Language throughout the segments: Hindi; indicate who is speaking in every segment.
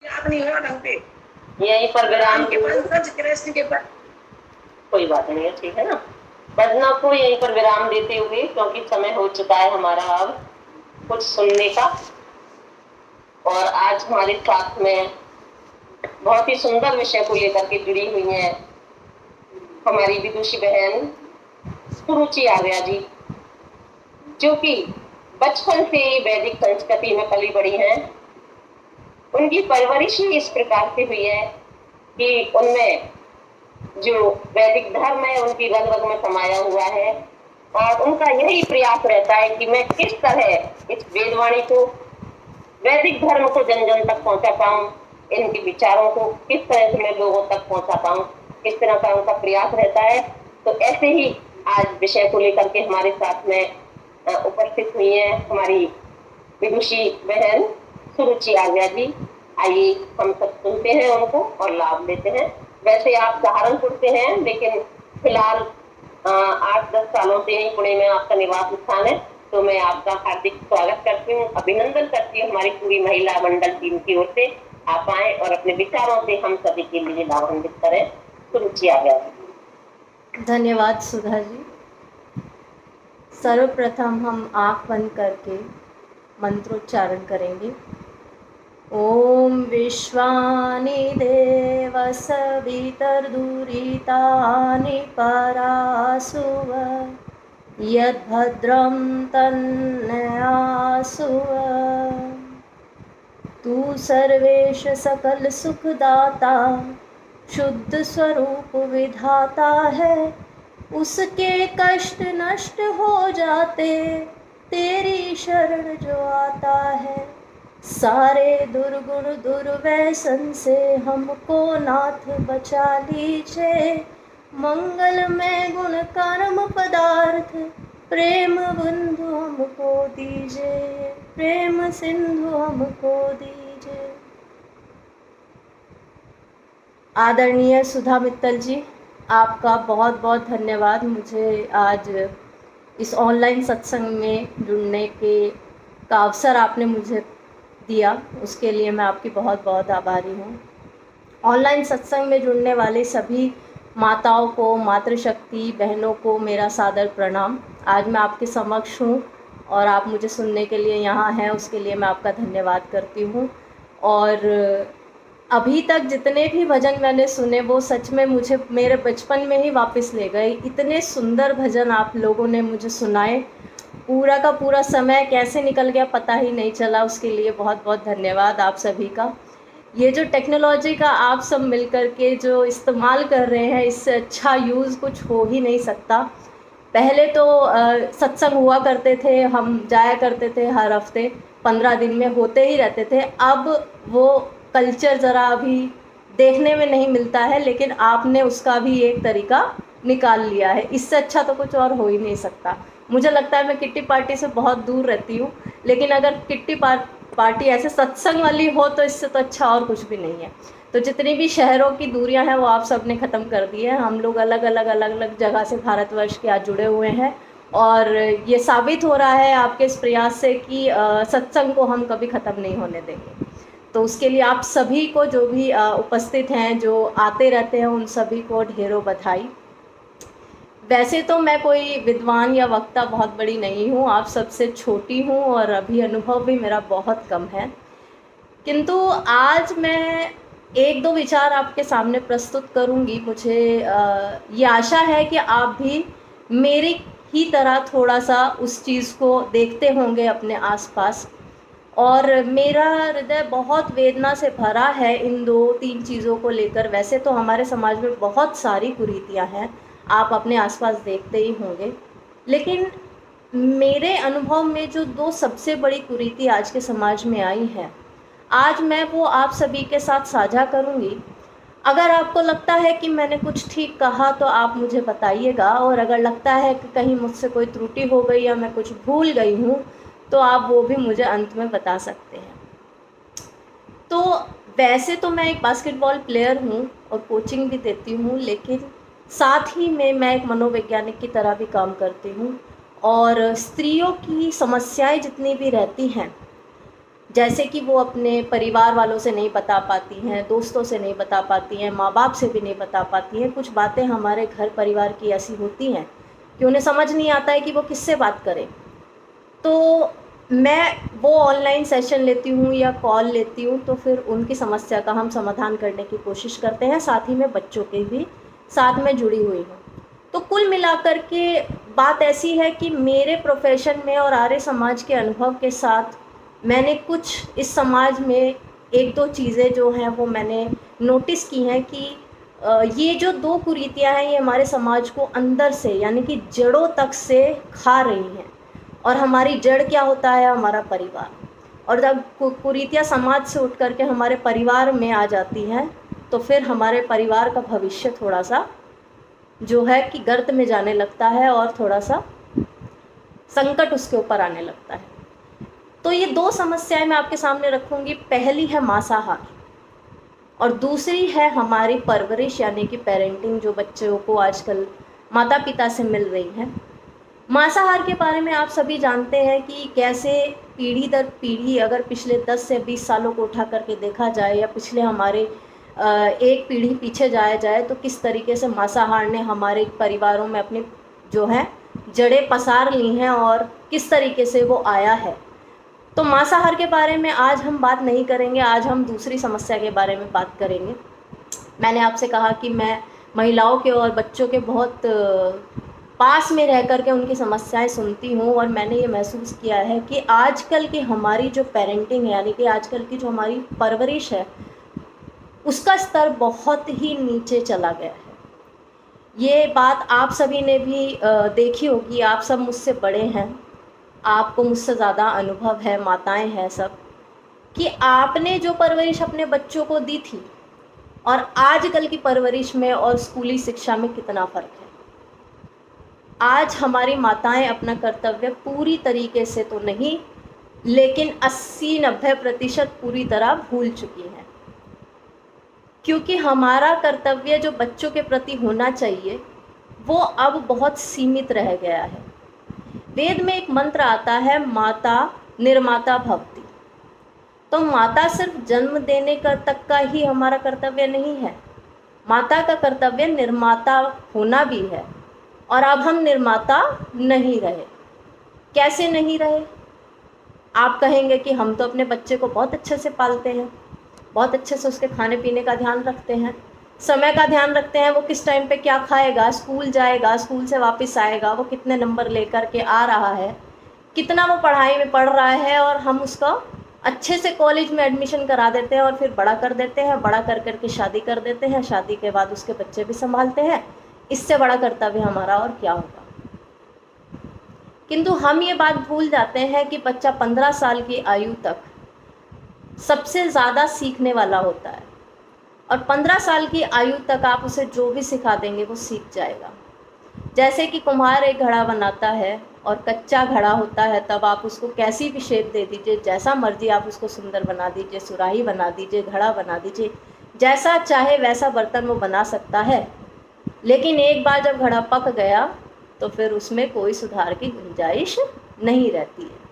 Speaker 1: याद नहीं हुआ ढंग से।
Speaker 2: यहीं पर विराम
Speaker 1: के पंकज कृष्ण के पर
Speaker 2: कोई बात नहीं है, ठीक है ना। भजना को यहीं पर विराम देते हुए, क्योंकि समय हो चुका है हमारा अब कुछ सुनने का। और आज हमारे साथ में बहुत ही सुंदर विषय को लेकर के जुड़ी हुई है हमारी विदुषी बहन सुरुचि आर्या जी, जो कि बचपन से ही वैदिक संस्कृति में पली बड़ी हैं। उनकी परवरिश ही इस प्रकार से हुई है कि उनमें जो वैदिक धर्म है उनकी रग रग में समाया हुआ है, और उनका यही प्रयास रहता है कि मैं किस तरह इस वेदवाणी को, वैदिक धर्म को जन जन तक पहुंचा पाऊं, इनके विचारों को किस तरह से मैं लोगों तक पहुंचा पाऊं, किस तरह का उनका प्रयास रहता है। तो ऐसे ही आज विषय को लेकर के हमारे साथ में उपस्थित हुई है हमारी विदुषी बहन सुरुचि आर्या जी। आइए हम सब सुनते हैं उनको और लाभ लेते हैं। वैसे आप सहारनपुर से हैं, लेकिन फिलहाल 8-10 सालों से ही पुणे में आपका निवास स्थान है, तो मैं आपका हार्दिक स्वागत करती हूँ, अभिनंदन करती हूँ हमारी पूरी महिला मंडल टीम की ओर से। आप आए और अपने विचारों से हम सभी के लिए लाभान्वित करें। सुरुचि आ गया।
Speaker 3: धन्यवाद सुधा जी। सर्वप्रथम हम आँख बंद करके मंत्रोच्चारण करेंगे। ओम विश्वानि देव सवितर्दुरितानि परासुव यद्भद्रं तन्नयासुव। तू सर्वेश सकल सुखदाता शुद्ध स्वरूप विधाता है, उसके कष्ट नष्ट हो जाते तेरी शरण जो आता है। सारे दुर्गुण दुर्व्यसन से हमको नाथ बचा लीजिए, मंगल में गुण कर्म पदार्थ प्रेम बंधु हमको दीजिए, प्रेम सिंधु हमको दीजिए। आदरणीय सुधा मित्तल जी, आपका बहुत बहुत धन्यवाद मुझे आज इस ऑनलाइन सत्संग में जुड़ने का अवसर आपने मुझे दिया, उसके लिए मैं आपकी बहुत बहुत आभारी हूँ। ऑनलाइन सत्संग में जुड़ने वाले सभी माताओं को, मातृशक्ति बहनों को मेरा सादर प्रणाम। आज मैं आपके समक्ष हूँ और आप मुझे सुनने के लिए यहाँ हैं, उसके लिए मैं आपका धन्यवाद करती हूँ। और अभी तक जितने भी भजन मैंने सुने वो सच में मुझे मेरे बचपन में ही वापस ले गए। इतने सुंदर भजन आप लोगों ने मुझे सुनाए, पूरा का पूरा समय कैसे निकल गया पता ही नहीं चला। उसके लिए बहुत बहुत धन्यवाद आप सभी का। ये जो टेक्नोलॉजी का आप सब मिलकर के जो इस्तेमाल कर रहे हैं, इससे अच्छा यूज़ कुछ हो ही नहीं सकता। पहले तो सत्संग हुआ करते थे, हम जाया करते थे हर हफ्ते, 15 दिन में होते ही रहते थे। अब वो कल्चर ज़रा अभी देखने में नहीं मिलता है, लेकिन आपने उसका भी एक तरीका निकाल लिया है। इससे अच्छा तो कुछ और हो ही नहीं सकता। मुझे लगता है मैं किट्टी पार्टी से बहुत दूर रहती हूँ, लेकिन अगर किट्टी पार्टी ऐसे सत्संग वाली हो तो इससे तो अच्छा और कुछ भी नहीं है। तो जितनी भी शहरों की दूरियां हैं वो आप सब ने ख़त्म कर दी है। हम लोग अलग अलग जगह से भारतवर्ष के आज जुड़े हुए हैं, और ये साबित हो रहा है आपके इस प्रयास से कि सत्संग को हम कभी ख़त्म नहीं होने देंगे। तो उसके लिए आप सभी को, जो भी उपस्थित हैं, जो आते रहते हैं, उन सभी को ढेरों बधाई। वैसे तो मैं कोई विद्वान या वक्ता बहुत बड़ी नहीं हूँ, आप सबसे छोटी हूँ और अभी अनुभव भी मेरा बहुत कम है, किंतु आज मैं एक दो विचार आपके सामने प्रस्तुत करूँगी। मुझे ये आशा है कि आप भी मेरी ही तरह थोड़ा सा उस चीज़ को देखते होंगे अपने आसपास। और मेरा हृदय बहुत वेदना से भरा है इन 2-3 चीज़ों को लेकर। वैसे तो हमारे समाज में बहुत सारी कुरीतियाँ हैं, आप अपने आसपास देखते ही होंगे, लेकिन मेरे अनुभव में जो 2 सबसे बड़ी कुरीति आज के समाज में आई हैं, आज मैं वो आप सभी के साथ साझा करूँगी। अगर आपको लगता है कि मैंने कुछ ठीक कहा तो आप मुझे बताइएगा, और अगर लगता है कि कहीं मुझसे कोई त्रुटि हो गई या मैं कुछ भूल गई हूँ तो आप वो भी मुझे अंत में बता सकते हैं। तो वैसे तो मैं एक बास्केटबॉल प्लेयर हूँ और कोचिंग भी देती हूँ, लेकिन साथ ही में मैं एक मनोवैज्ञानिक की तरह भी काम करती हूँ। और स्त्रियों की समस्याएं जितनी भी रहती हैं जैसे कि वो अपने परिवार वालों से नहीं बता पाती हैं, दोस्तों से नहीं बता पाती हैं, माँ बाप से भी नहीं बता पाती हैं। कुछ बातें हमारे घर परिवार की ऐसी होती हैं कि उन्हें समझ नहीं आता है कि वो किससे बात करें। तो मैं वो ऑनलाइन सेशन लेती हूँ या कॉल लेती हूँ, तो फिर उनकी समस्या का हम समाधान करने की कोशिश करते हैं। साथ ही में बच्चों के भी साथ में जुड़ी हुई हूँ। तो कुल मिलाकर के बात ऐसी है कि मेरे प्रोफेशन में और आर्य समाज के अनुभव के साथ मैंने कुछ इस समाज में एक दो चीज़ें जो हैं वो मैंने नोटिस की हैं कि ये जो दो कुरीतियाँ हैं ये हमारे समाज को अंदर से यानी कि जड़ों तक से खा रही हैं। और हमारी जड़ क्या होता है? हमारा परिवार। और जब कुरीतियाँ समाज से उठ करके हमारे परिवार में आ जाती हैं तो फिर हमारे परिवार का भविष्य थोड़ा सा जो है कि गर्त में जाने लगता है और थोड़ा सा संकट उसके ऊपर आने लगता है। तो ये दो समस्याएं मैं आपके सामने रखूंगी। पहली है मांसाहार और दूसरी है हमारी परवरिश यानी कि पेरेंटिंग, जो बच्चों को आजकल माता पिता से मिल रही है। मांसाहार के बारे में आप सभी जानते हैं कि कैसे पीढ़ी दर पीढ़ी, अगर पिछले 10 से 20 सालों को उठा करके देखा जाए या पिछले हमारे एक पीढ़ी पीछे जाया जाए तो किस तरीके से मांसाहार ने हमारे परिवारों में अपनी जो है जड़ें पसार ली हैं और किस तरीके से वो आया है। तो मांसाहार के बारे में आज हम बात नहीं करेंगे, आज हम दूसरी समस्या के बारे में बात करेंगे। मैंने आपसे कहा कि मैं महिलाओं के और बच्चों के बहुत पास में रह कर के उनकी समस्याएं सुनती हूँ और मैंने ये महसूस किया है कि आजकल की हमारी जो पेरेंटिंग है यानी कि आजकल की जो हमारी परवरिश है उसका स्तर बहुत ही नीचे चला गया है। ये बात आप सभी ने भी देखी होगी। आप सब मुझसे बड़े हैं, आपको मुझसे ज़्यादा अनुभव है, माताएं हैं सब, कि आपने जो परवरिश अपने बच्चों को दी थी और आजकल की परवरिश में और स्कूली शिक्षा में कितना फ़र्क है। आज हमारी माताएं अपना कर्तव्य पूरी तरीके से तो नहीं लेकिन 80-90% पूरी तरह भूल चुकी हैं, क्योंकि हमारा कर्तव्य जो बच्चों के प्रति होना चाहिए वो अब बहुत सीमित रह गया है। वेद में एक मंत्र आता है, माता निर्माता भवति। तो माता सिर्फ जन्म देने का तक का ही हमारा कर्तव्य नहीं है, माता का कर्तव्य निर्माता होना भी है। और अब हम निर्माता नहीं रहे। कैसे नहीं रहे? आप कहेंगे कि हम तो अपने बच्चे को बहुत अच्छे से पालते हैं, बहुत अच्छे से उसके खाने पीने का ध्यान रखते हैं, समय का ध्यान रखते हैं, वो किस टाइम पे क्या खाएगा, स्कूल जाएगा, स्कूल से वापस आएगा, वो कितने नंबर लेकर के आ रहा है, कितना वो पढ़ाई में पढ़ रहा है, और हम उसका अच्छे से कॉलेज में एडमिशन करा देते हैं और फिर बड़ा कर देते हैं, बड़ा कर करके शादी कर देते हैं, शादी के बाद उसके बच्चे भी संभालते हैं। इससे बड़ा कर्तव्य हमारा और क्या होगा। किंतु हम ये बात भूल जाते हैं कि बच्चा 15 साल की आयु तक सबसे ज़्यादा सीखने वाला होता है और 15 साल की आयु तक आप उसे जो भी सिखा देंगे वो सीख जाएगा। जैसे कि कुम्हार एक घड़ा बनाता है और कच्चा घड़ा होता है, तब आप उसको कैसी भी शेप दे दीजिए, जैसा मर्जी आप उसको सुंदर बना दीजिए, सुराही बना दीजिए, घड़ा बना दीजिए, जैसा चाहे वैसा बर्तन वो बना सकता है। लेकिन एक बार जब घड़ा पक गया तो फिर उसमें कोई सुधार की गुंजाइश नहीं रहती है।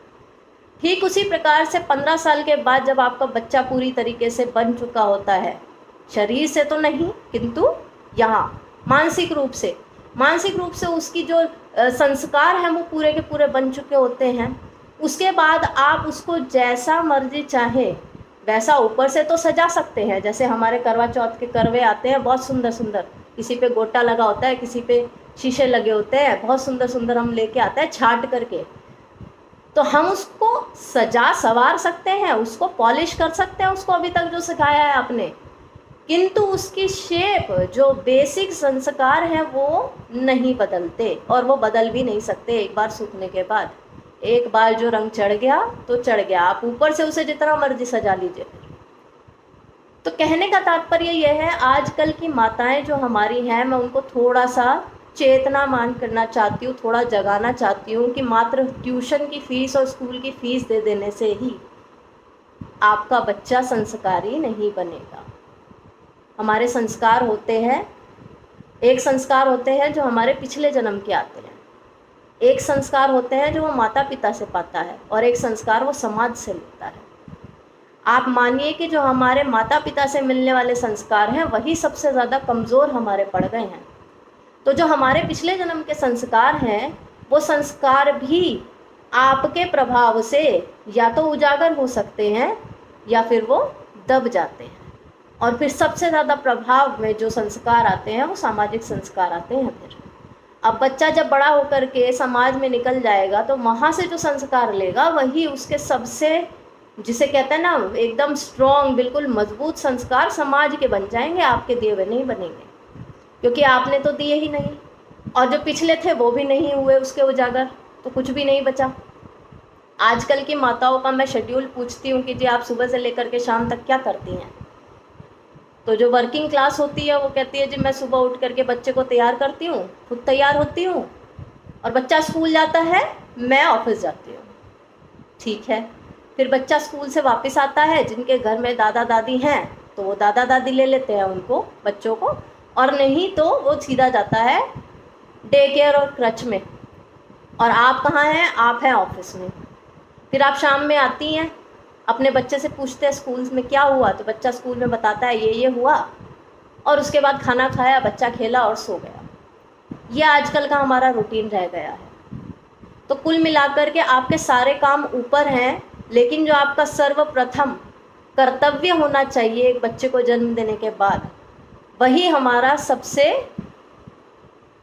Speaker 3: ठीक उसी प्रकार से 15 साल के बाद जब आपका बच्चा पूरी तरीके से बन चुका होता है, शरीर से तो नहीं किंतु यहाँ मानसिक रूप से उसकी जो संस्कार हैं वो पूरे के पूरे बन चुके होते हैं, उसके बाद आप उसको जैसा मर्जी चाहे वैसा ऊपर से तो सजा सकते हैं। जैसे हमारे करवा चौथ के करवे आते हैं बहुत सुंदर सुंदर, किसी पे गोटा लगा होता है, किसी पे शीशे लगे होते हैं, बहुत सुंदर सुंदर हम लेके आते हैं छाट करके। तो हम उसको सजा सवार सकते हैं, उसको पॉलिश कर सकते हैं, उसको अभी तक जो सिखाया है आपने, किंतु उसकी शेप जो बेसिक संस्कार हैं वो नहीं बदलते और वो बदल भी नहीं सकते एक बार सूखने के बाद। एक बार जो रंग चढ़ गया तो चढ़ गया, आप ऊपर से उसे जितना मर्जी सजा लीजिए। तो कहने का तात्पर्य यह है, आजकल की माताएं जो हमारी हैं, मैं उनको थोड़ा सा चेतनामान करना चाहती हूँ, थोड़ा जगाना चाहती हूँ कि मात्र ट्यूशन की फ़ीस और स्कूल की फ़ीस दे देने से ही आपका बच्चा संस्कारी नहीं बनेगा। हमारे संस्कार होते हैं, एक संस्कार होते हैं जो हमारे पिछले जन्म के आते हैं, एक संस्कार होते हैं जो वो माता पिता से पाता है और एक संस्कार वो समाज से लेता है। आप मानिए कि जो हमारे माता पिता से मिलने वाले संस्कार हैं वही सबसे ज़्यादा कमज़ोर हमारे पड़ गए हैं। तो जो हमारे पिछले जन्म के संस्कार हैं वो संस्कार भी आपके प्रभाव से या तो उजागर हो सकते हैं या फिर वो दब जाते हैं। और फिर सबसे ज़्यादा प्रभाव में जो संस्कार आते हैं वो सामाजिक संस्कार आते हैं। फिर अब बच्चा जब बड़ा होकर के समाज में निकल जाएगा तो वहाँ से जो संस्कार लेगा वही उसके सबसे, जिसे कहते हैं ना, एकदम स्ट्रॉन्ग, बिल्कुल मजबूत संस्कार समाज के बन जाएंगे, आपके दिए हुए नहीं बनेंगे, क्योंकि आपने तो दिए ही नहीं और जो पिछले थे वो भी नहीं हुए उसके उजागर, तो कुछ भी नहीं बचा। आजकल की माताओं का मैं शेड्यूल पूछती हूँ कि जी आप सुबह से लेकर के शाम तक क्या करती हैं, तो जो वर्किंग क्लास होती है वो कहती है जी मैं सुबह उठ करके बच्चे को तैयार करती हूँ, खुद तैयार होती हूँ और बच्चा स्कूल जाता है, मैं ऑफिस जाती हूँ। ठीक है, फिर बच्चा स्कूल से वापस आता है, जिनके घर में दादा दादी हैं तो वो दादा दादी ले लेते हैं उनको, बच्चों को, और नहीं तो वो सीधा जाता है डे केयर और क्रच में। और आप कहाँ हैं? आप हैं ऑफिस में। फिर आप शाम में आती हैं, अपने बच्चे से पूछते हैं स्कूल में क्या हुआ, तो बच्चा स्कूल में बताता है ये हुआ, और उसके बाद खाना खाया, बच्चा खेला और सो गया। ये आजकल का हमारा रूटीन रह गया है। तो कुल मिलाकर के आपके सारे काम ऊपर हैं, लेकिन जो आपका सर्वप्रथम कर्तव्य होना चाहिए एक बच्चे को जन्म देने के बाद, वही हमारा सबसे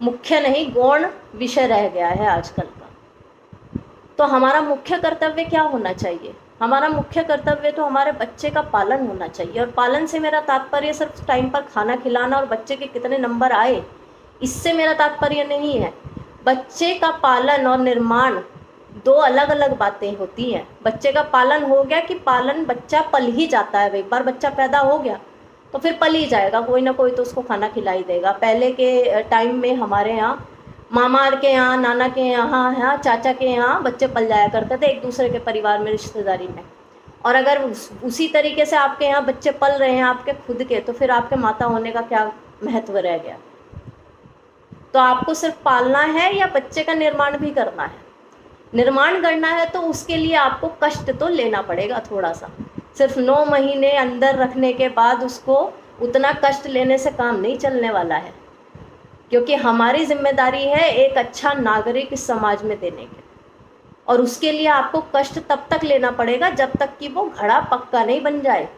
Speaker 3: मुख्य नहीं गौण विषय रह गया है आजकल का। तो हमारा मुख्य कर्तव्य क्या होना चाहिए? हमारा मुख्य कर्तव्य तो हमारे बच्चे का पालन होना चाहिए। और पालन से मेरा तात्पर्य सिर्फ टाइम पर खाना खिलाना और बच्चे के कितने नंबर आए, इससे मेरा तात्पर्य नहीं है। बच्चे का पालन और निर्माण दो अलग अलग बातें होती हैं। बच्चे का पालन हो गया कि पालन, बच्चा पल ही जाता है, एक बार बच्चा पैदा हो गया तो फिर पल ही जाएगा, कोई ना कोई तो उसको खाना खिला ही देगा। पहले के टाइम में हमारे यहाँ मामा के यहाँ, नाना के यहाँ, चाचा के यहाँ बच्चे पल जाया करते थे एक दूसरे के परिवार में, रिश्तेदारी में। और अगर उसी तरीके से आपके यहाँ बच्चे पल रहे हैं आपके खुद के, तो फिर आपके माता होने का क्या महत्व रह गया? तो आपको सिर्फ पालना है या बच्चे का निर्माण भी करना है? निर्माण करना है तो उसके लिए आपको कष्ट तो लेना पड़ेगा थोड़ा सा। सिर्फ 9 महीने अंदर रखने के बाद उसको उतना कष्ट लेने से काम नहीं चलने वाला है, क्योंकि हमारी जिम्मेदारी है एक अच्छा नागरिक इस समाज में देने के। और उसके लिए आपको कष्ट तब तक लेना पड़ेगा जब तक कि वो घड़ा पक्का नहीं बन जाए।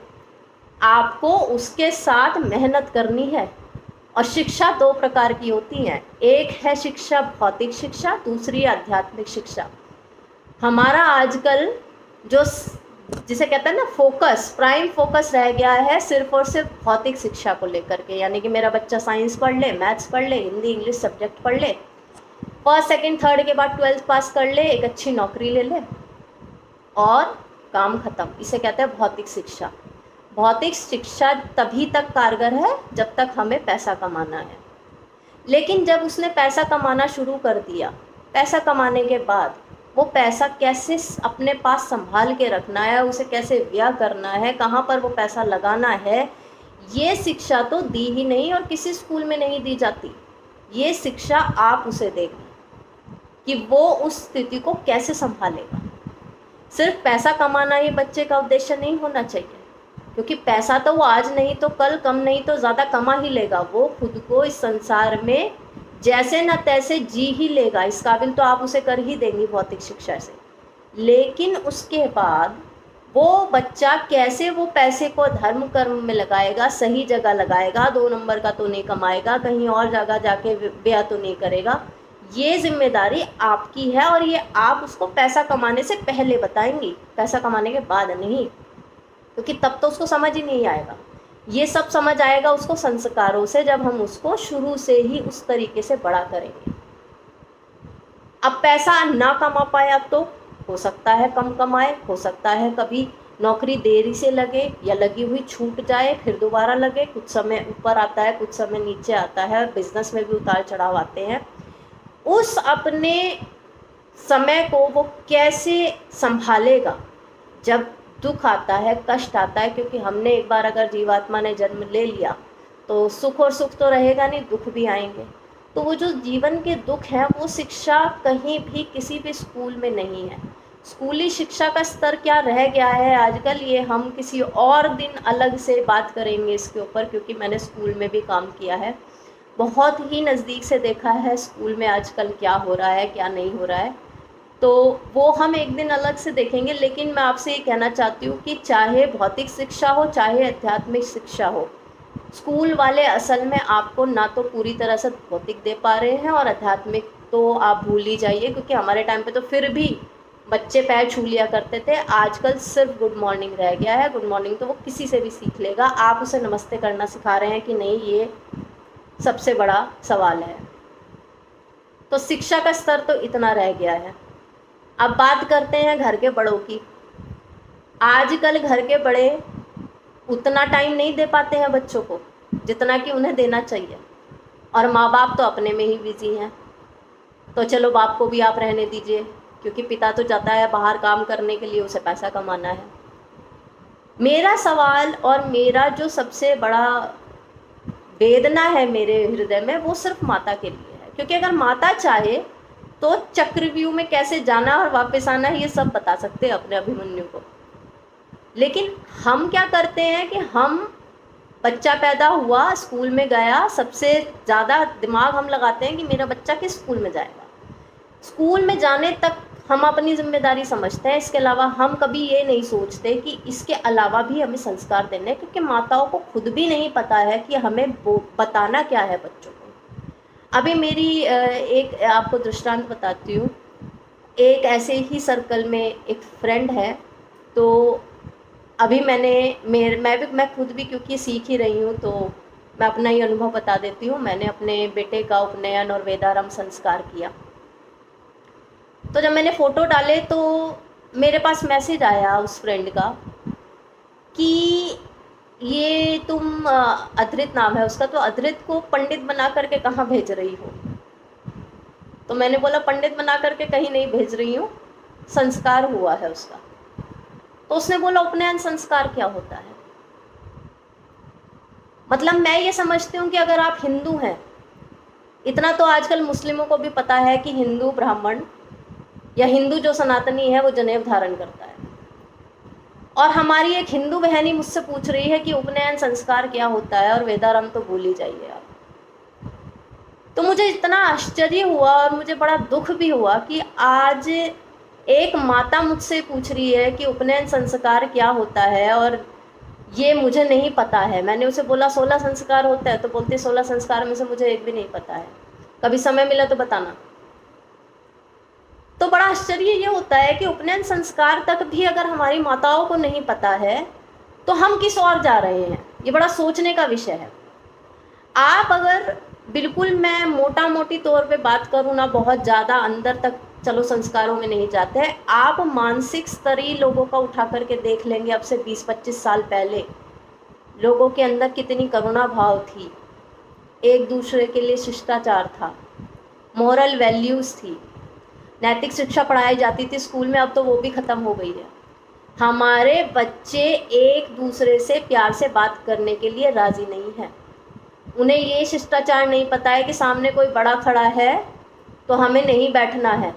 Speaker 3: आपको उसके साथ मेहनत करनी है। और शिक्षा 2 प्रकार की होती हैं, एक है शिक्षा भौतिक शिक्षा, दूसरी आध्यात्मिक शिक्षा। हमारा आजकल जो जिसे कहते हैं ना फोकस, प्राइम फोकस रह गया है सिर्फ और सिर्फ भौतिक शिक्षा को लेकर के, यानी कि मेरा बच्चा साइंस पढ़ ले, मैथ्स पढ़ ले, हिंदी इंग्लिश सब्जेक्ट पढ़ ले, फर्स्ट सेकंड थर्ड के बाद 12th पास कर ले, एक अच्छी नौकरी ले ले और काम खत्म। इसे कहते हैं भौतिक शिक्षा। भौतिक शिक्षा तभी तक कारगर है जब तक हमें पैसा कमाना है। लेकिन जब उसने पैसा कमाना शुरू कर दिया, पैसा कमाने के बाद वो पैसा कैसे अपने पास संभाल के रखना है, उसे कैसे व्यय करना है, कहाँ पर वो पैसा लगाना है, ये शिक्षा तो दी ही नहीं और किसी स्कूल में नहीं दी जाती। ये शिक्षा आप उसे देंगे कि वो उस स्थिति को कैसे संभालेगा। सिर्फ पैसा कमाना ये बच्चे का उद्देश्य नहीं होना चाहिए, क्योंकि पैसा तो वो आज नहीं तो कल, कम नहीं तो ज़्यादा कमा ही लेगा। वो खुद को इस संसार में जैसे न तैसे जी ही लेगा, इस काबिल तो आप उसे कर ही देंगी भौतिक शिक्षा से। लेकिन उसके बाद वो बच्चा कैसे वो पैसे को धर्म कर्म में लगाएगा, सही जगह लगाएगा, 2 नंबर का तो नहीं कमाएगा, कहीं और जगह जाके व्यय तो नहीं करेगा, ये जिम्मेदारी आपकी है। और ये आप उसको पैसा कमाने से पहले बताएंगी, पैसा कमाने के बाद नहीं, क्योंकि तब तो उसको समझ ही नहीं आएगा। ये सब समझ आएगा उसको संस्कारों से, जब हम उसको शुरू से ही उस तरीके से बड़ा करेंगे। अब पैसा ना कमा पाए, अब तो हो सकता है कम कमाए, हो सकता है कभी नौकरी देरी से लगे या लगी हुई छूट जाए, फिर दोबारा लगे, कुछ समय ऊपर आता है, कुछ समय नीचे आता है, बिजनेस में भी उतार चढ़ाव आते हैं। उस अपने समय को वो कैसे संभालेगा जब दुख आता है, कष्ट आता है, क्योंकि हमने एक बार अगर जीवात्मा ने जन्म ले लिया तो सुख और सुख तो रहेगा नहीं, दुख भी आएंगे। तो वो जो जीवन के दुख हैं वो शिक्षा कहीं भी किसी भी स्कूल में नहीं है। स्कूली शिक्षा का स्तर क्या रह गया है आजकल, ये हम किसी और दिन अलग से बात करेंगे इसके ऊपर, क्योंकि मैंने स्कूल में भी काम किया है, बहुत ही नज़दीक से देखा है स्कूल में आजकल क्या हो रहा है क्या नहीं हो रहा है, तो वो हम एक दिन अलग से देखेंगे। लेकिन मैं आपसे ये कहना चाहती हूँ कि चाहे भौतिक शिक्षा हो चाहे आध्यात्मिक शिक्षा हो, स्कूल वाले असल में आपको ना तो पूरी तरह से भौतिक दे पा रहे हैं, और आध्यात्मिक तो आप भूल ही जाइए, क्योंकि हमारे टाइम पे तो फिर भी बच्चे पैर छू लिया करते थे। आजकल सिर्फ गुड मॉर्निंग रह गया है। गुड मॉर्निंग तो वो किसी से भी सीख लेगा, आप उसे नमस्ते करना सिखा रहे हैं कि नहीं, ये सबसे बड़ा सवाल है। तो शिक्षा का स्तर तो इतना रह गया है। अब बात करते हैं घर के बड़ों की। आजकल घर के बड़े उतना टाइम नहीं दे पाते हैं बच्चों को जितना कि उन्हें देना चाहिए, और माँ बाप तो अपने में ही बिजी हैं। तो चलो बाप को भी आप रहने दीजिए, क्योंकि पिता तो जाता है बाहर काम करने के लिए, उसे पैसा कमाना है। मेरा सवाल और मेरा जो सबसे बड़ा वेदना है मेरे हृदय में, वो सिर्फ माता के लिए है, क्योंकि अगर माता चाहे तो चक्रव्यूह में कैसे जाना और वापस आना है ये सब बता सकते हैं अपने अभिमन्यु को। लेकिन हम क्या करते हैं कि हम, बच्चा पैदा हुआ, स्कूल में गया, सबसे ज़्यादा दिमाग हम लगाते हैं कि मेरा बच्चा किस स्कूल में जाएगा। स्कूल में जाने तक हम अपनी जिम्मेदारी समझते हैं, इसके अलावा हम कभी ये नहीं सोचते कि इसके अलावा भी हमें संस्कार देने हैं, क्योंकि माताओं को खुद भी नहीं पता है कि हमें बताना क्या है बच्चों को। अभी मेरी एक आपको दृष्टांत बताती हूँ। एक ऐसे ही सर्कल में एक फ्रेंड है, तो अभी मैं खुद भी क्योंकि सीख ही रही हूँ, तो मैं अपना ही अनुभव बता देती हूँ। मैंने अपने बेटे का उपनयन और वेदारंभ संस्कार किया। तो जब मैंने फ़ोटो डाले तो मेरे पास मैसेज आया उस फ्रेंड का कि ये तुम, अधृत नाम है उसका, तो अधृत को पंडित बना करके कहाँ भेज रही हो। तो मैंने बोला पंडित बना करके कहीं नहीं भेज रही हूँ, संस्कार हुआ है उसका। तो उसने बोला उपनयन संस्कार क्या होता है। मतलब मैं ये समझती हूँ कि अगर आप हिंदू हैं, इतना तो आजकल मुस्लिमों को भी पता है कि हिंदू ब्राह्मण या हिंदू जो सनातनी है वो जनेऊ धारण करता है, और हमारी एक हिंदू बहनी मुझसे पूछ रही है कि उपनयन संस्कार क्या होता है, और वेदारंभ तो भूल ही जाइए आप। तो मुझे इतना आश्चर्य हुआ और मुझे बड़ा दुख भी हुआ कि आज एक माता मुझसे पूछ रही है कि उपनयन संस्कार क्या होता है, और ये मुझे नहीं पता है। मैंने उसे बोला 16 संस्कार होता है, तो बोलती 16 संस्कार में से मुझे एक भी नहीं पता है, कभी समय मिला तो बताना। तो बड़ा आश्चर्य ये होता है कि उपनयन संस्कार तक भी अगर हमारी माताओं को नहीं पता है तो हम किस ओर जा रहे हैं, ये बड़ा सोचने का विषय है। आप अगर बिल्कुल, मैं मोटा मोटी तौर पे बात करूँ ना, बहुत ज़्यादा अंदर तक चलो संस्कारों में नहीं जाते हैं, आप मानसिक स्तरीय लोगों का उठा करके देख लेंगे। अब से 20-25 साल पहले लोगों के अंदर कितनी करुणा भाव थी, एक दूसरे के लिए शिष्टाचार था, मॉरल वैल्यूज़ थी, नैतिक शिक्षा पढ़ाई जाती थी स्कूल में। अब तो वो भी ख़त्म हो गई है। हमारे बच्चे एक दूसरे से प्यार से बात करने के लिए राज़ी नहीं हैं। उन्हें ये शिष्टाचार नहीं पता है कि सामने कोई बड़ा खड़ा है तो हमें नहीं बैठना है।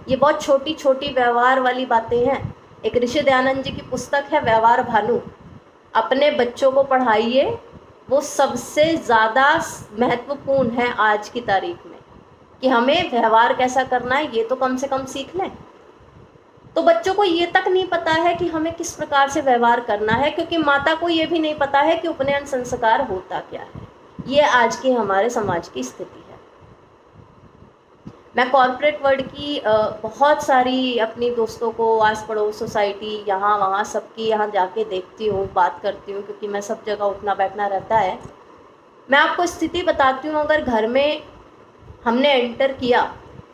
Speaker 3: ये बहुत छोटी छोटी व्यवहार वाली बातें हैं। एक ऋषि दयानंद जी की पुस्तक है व्यवहार भानु, अपने बच्चों को पढ़ाइए, वो सबसे ज़्यादा महत्वपूर्ण है आज की तारीख में, कि हमें व्यवहार कैसा करना है ये तो कम से कम सीख लें। तो बच्चों को ये तक नहीं पता है कि हमें किस प्रकार से व्यवहार करना है, क्योंकि माता को ये भी नहीं पता है कि उपनयन संस्कार होता क्या है। ये आज की हमारे समाज की स्थिति है। मैं कॉर्पोरेट वर्ल्ड की बहुत सारी अपनी दोस्तों को, आस पड़ोस, सोसाइटी, यहाँ वहाँ सबकी यहाँ जाके देखती हूँ, बात करती हूँ, क्योंकि मैं सब जगह उठना बैठना रहता है। मैं आपको स्थिति बताती हूँ। अगर घर में हमने एंटर किया,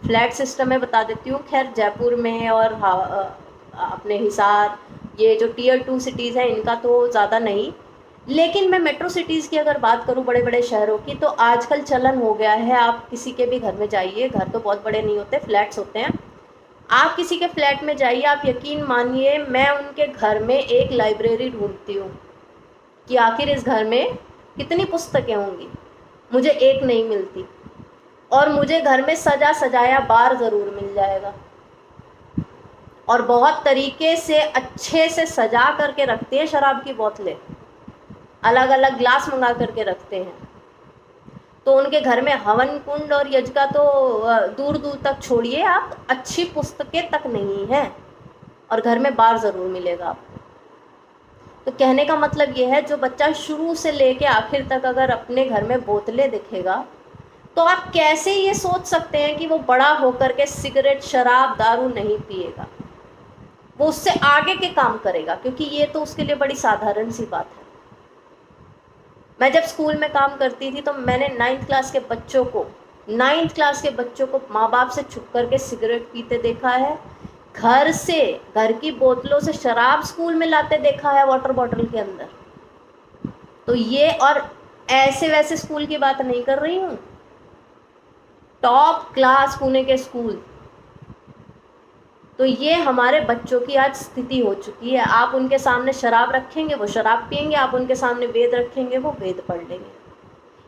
Speaker 3: फ्लैट सिस्टम में बता देती हूँ, खैर जयपुर में और अपने हिसार, ये जो टियर 2 सिटीज़ हैं इनका तो ज़्यादा नहीं, लेकिन मैं मेट्रो सिटीज़ की अगर बात करूँ, बड़े बड़े शहरों की, तो आजकल चलन हो गया है। आप किसी के भी घर में जाइए, घर तो बहुत बड़े नहीं होते, फ्लैट्स होते हैं, आप किसी के फ्लैट में जाइए, आप यकीन मानिए मैं उनके घर में एक लाइब्रेरी ढूंढती हूँ कि आखिर इस घर में कितनी पुस्तकें होंगी, मुझे एक नहीं मिलती, और मुझे घर में सजा सजाया बार ज़रूर मिल जाएगा। और बहुत तरीके से अच्छे से सजा करके रखते हैं शराब की बोतलें, अलग अलग ग्लास मंगा करके रखते हैं। तो उनके घर में हवन कुंड और यज्ञ का तो दूर दूर तक छोड़िए, आप अच्छी पुस्तकें तक नहीं हैं और घर में बार ज़रूर मिलेगा आपको। तो कहने का मतलब ये है, जो बच्चा शुरू से लेके आखिर तक अगर अपने घर में बोतलें दिखेगा, तो आप कैसे ये सोच सकते हैं कि वो बड़ा होकर के सिगरेट, शराब, दारू नहीं पिएगा। वो उससे आगे के काम करेगा, क्योंकि ये तो उसके लिए बड़ी साधारण सी बात है। मैं जब स्कूल में काम करती थी तो मैंने 9th क्लास के बच्चों को माँ बाप से छुप करके सिगरेट पीते देखा है, घर की बोतलों से शराब स्कूल में लाते देखा है, वाटर बॉटल के अंदर। तो ये, और ऐसे वैसे स्कूल की बात नहीं कर रही हूँ, टॉप क्लास पुणे के स्कूल। तो ये हमारे बच्चों की आज स्थिति हो चुकी है। आप उनके सामने शराब रखेंगे, वो शराब पियेंगे, आप उनके सामने वेद रखेंगे, वो वेद पढ़ लेंगे।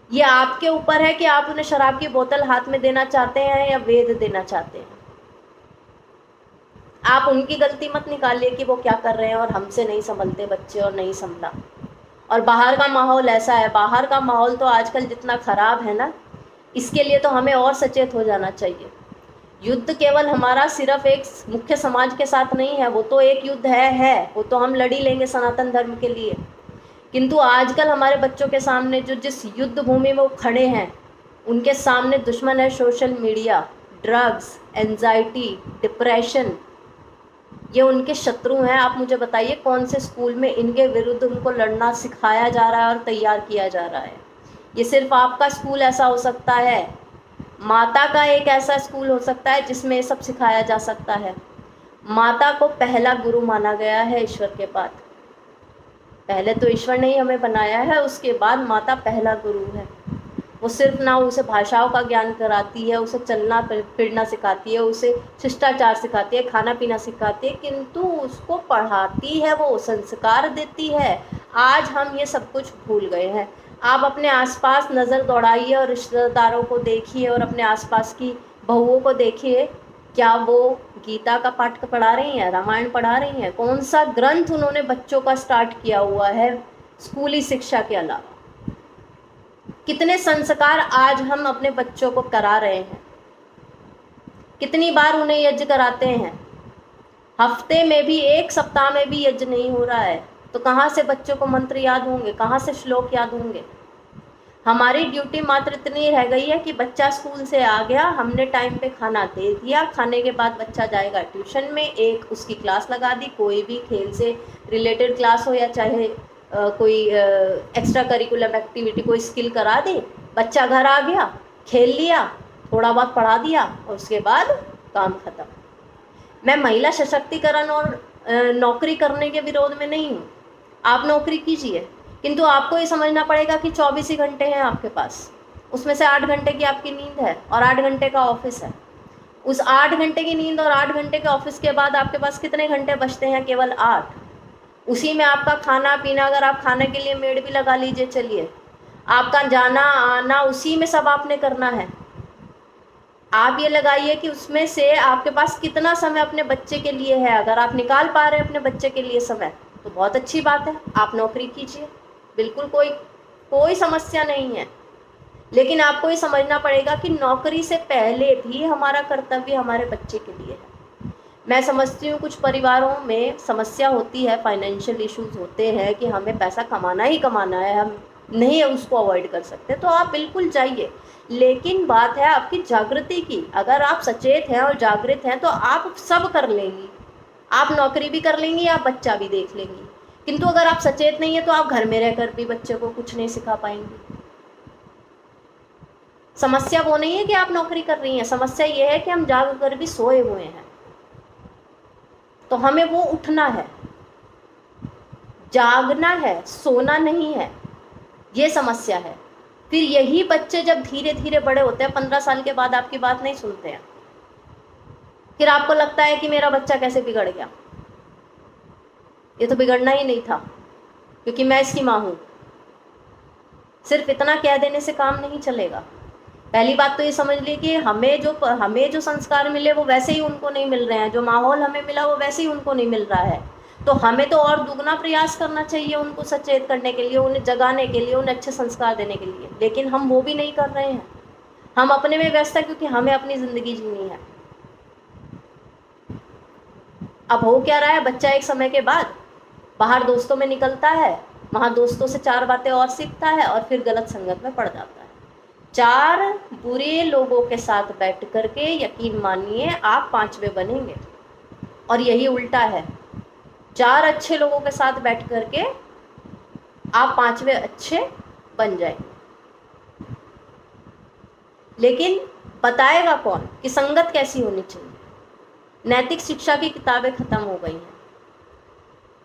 Speaker 3: ये आपके ऊपर है कि आप उन्हें शराब की बोतल हाथ में देना चाहते हैं या वेद देना चाहते हैं। आप उनकी गलती मत निकालिए कि वो क्या कर रहे हैं और हमसे नहीं संभलते बच्चे और नहीं संभला। और बाहर का माहौल ऐसा है, बाहर का माहौल तो आजकल जितना ख़राब है ना, इसके लिए तो हमें और सचेत हो जाना चाहिए। युद्ध केवल हमारा सिर्फ एक मुख्य समाज के साथ नहीं है, वो तो एक युद्ध है, वो तो हम लड़ ही लेंगे सनातन धर्म के लिए। किंतु आजकल हमारे बच्चों के सामने जो जिस युद्ध भूमि में वो खड़े हैं, उनके सामने दुश्मन है social media, drugs, anxiety, depression, ये उनके शत्रु हैं। आप मुझे बताइए कौन से स्कूल में इनके विरुद्ध उनको लड़ना सिखाया जा रहा है और तैयार किया जा रहा है। ये सिर्फ आपका स्कूल ऐसा हो सकता है, माता का एक ऐसा स्कूल हो सकता है जिसमें ये सब सिखाया जा सकता है। माता को पहला गुरु माना गया है ईश्वर के बाद। पहले तो ईश्वर ने ही हमें बनाया है, उसके बाद माता पहला गुरु है। वो सिर्फ ना उसे भाषाओं का ज्ञान कराती है, उसे चलना फिरना सिखाती है, उसे शिष्टाचार सिखाती है, खाना पीना सिखाती है, किंतु उसको पढ़ाती है, वो संस्कार देती है। आज हम ये सब कुछ भूल गए हैं। आप अपने आसपास नज़र दौड़ाइए और रिश्तेदारों को देखिए और अपने आसपास की बहुओं को देखिए, क्या वो गीता का पाठ पढ़ा रही हैं, रामायण पढ़ा रही हैं? कौन सा ग्रंथ उन्होंने बच्चों का स्टार्ट किया हुआ है स्कूली शिक्षा के अलावा? कितने संस्कार आज हम अपने बच्चों को करा रहे हैं, कितनी बार उन्हें यज्ञ कराते हैं। हफ्ते में भी, एक सप्ताह में भी यज्ञ नहीं हो रहा है, तो कहाँ से बच्चों को मंत्र याद होंगे, कहाँ से श्लोक याद होंगे? हमारी ड्यूटी मात्र इतनी रह गई है कि बच्चा स्कूल से आ गया, हमने टाइम पे खाना दे दिया, खाने के बाद बच्चा जाएगा ट्यूशन में, एक उसकी क्लास लगा दी, कोई भी खेल से रिलेटेड क्लास हो या चाहे कोई एक्स्ट्रा करिकुलम एक्टिविटी, कोई स्किल करा दी, बच्चा घर आ गया, खेल लिया, थोड़ा बहुत पढ़ा दिया और उसके बाद काम खत्म। मैं महिला सशक्तिकरण और नौकरी करने के विरोध में नहीं हूँ, आप नौकरी कीजिए, किंतु आपको ये समझना पड़ेगा कि 24 ही घंटे हैं आपके पास, उसमें से 8 घंटे की आपकी नींद है और 8 घंटे का ऑफिस है। उस 8 घंटे की नींद और 8 घंटे के ऑफिस के बाद आपके पास कितने घंटे बचते हैं? केवल 8। उसी में आपका खाना पीना, अगर आप खाने के लिए मेड भी लगा लीजिए, चलिए, आपका जाना आना उसी में सब आपने करना है। आप ये लगाइए कि उसमें से आपके पास कितना समय अपने बच्चे के लिए है। अगर आप निकाल पा रहे हैं अपने बच्चे के लिए समय, तो बहुत अच्छी बात है, आप नौकरी कीजिए, बिल्कुल कोई समस्या नहीं है। लेकिन आपको ये समझना पड़ेगा कि नौकरी से पहले भी हमारा कर्तव्य हमारे बच्चे के लिए है। मैं समझती हूँ कुछ परिवारों में समस्या होती है, फाइनेंशियल इश्यूज होते हैं कि हमें पैसा कमाना ही कमाना है, हम नहीं उसको अवॉइड कर सकते, तो आप बिल्कुल जाइए। लेकिन बात है आपकी जागृति की। अगर आप सचेत हैं और जागृत हैं तो आप सब कर लेंगी, आप नौकरी भी कर लेंगी, आप बच्चा भी देख लेंगी। किंतु अगर आप सचेत नहीं है तो आप घर में रहकर भी बच्चे को कुछ नहीं सिखा पाएंगी। समस्या वो नहीं है कि आप नौकरी कर रही हैं, समस्या ये है कि हम जाग कर भी सोए हुए हैं। तो हमें वो उठना है, जागना है, सोना नहीं है, ये समस्या है। फिर यही बच्चे जब धीरे धीरे बड़े होते हैं, 15 साल के बाद आपकी बात नहीं सुनते हैं, फिर आपको लगता है कि मेरा बच्चा कैसे बिगड़ गया, ये तो बिगड़ना ही नहीं था क्योंकि मैं इसकी माँ हूँ। सिर्फ इतना कह देने से काम नहीं चलेगा। पहली बात तो ये समझ ली कि हमें जो संस्कार मिले वो वैसे ही उनको नहीं मिल रहे हैं, जो माहौल हमें मिला वो वैसे ही उनको नहीं मिल रहा है। तो हमें तो और दुगना प्रयास करना चाहिए उनको सचेत करने के लिए, उन्हें जगाने के लिए, उन्हें अच्छे संस्कार देने के लिए, लेकिन हम वो भी नहीं कर रहे हैं। हम अपने में व्यस्त है क्योंकि हमें अपनी ज़िंदगी जीनी है। अब हो क्या रहा है, बच्चा एक समय के बाद बाहर दोस्तों में निकलता है, वहाँ दोस्तों से 4 बातें और सीखता है और फिर गलत संगत में पड़ जाता है। 4 बुरे लोगों के साथ बैठ करके यकीन मानिए आप 5वें बनेंगे, और यही उल्टा है। 4 अच्छे लोगों के साथ बैठ करके आप 5वें अच्छे बन जाएंगे। लेकिन बताएगा कौन कि संगत कैसी होनी चाहिए? नैतिक शिक्षा की किताबें ख़त्म हो गई हैं,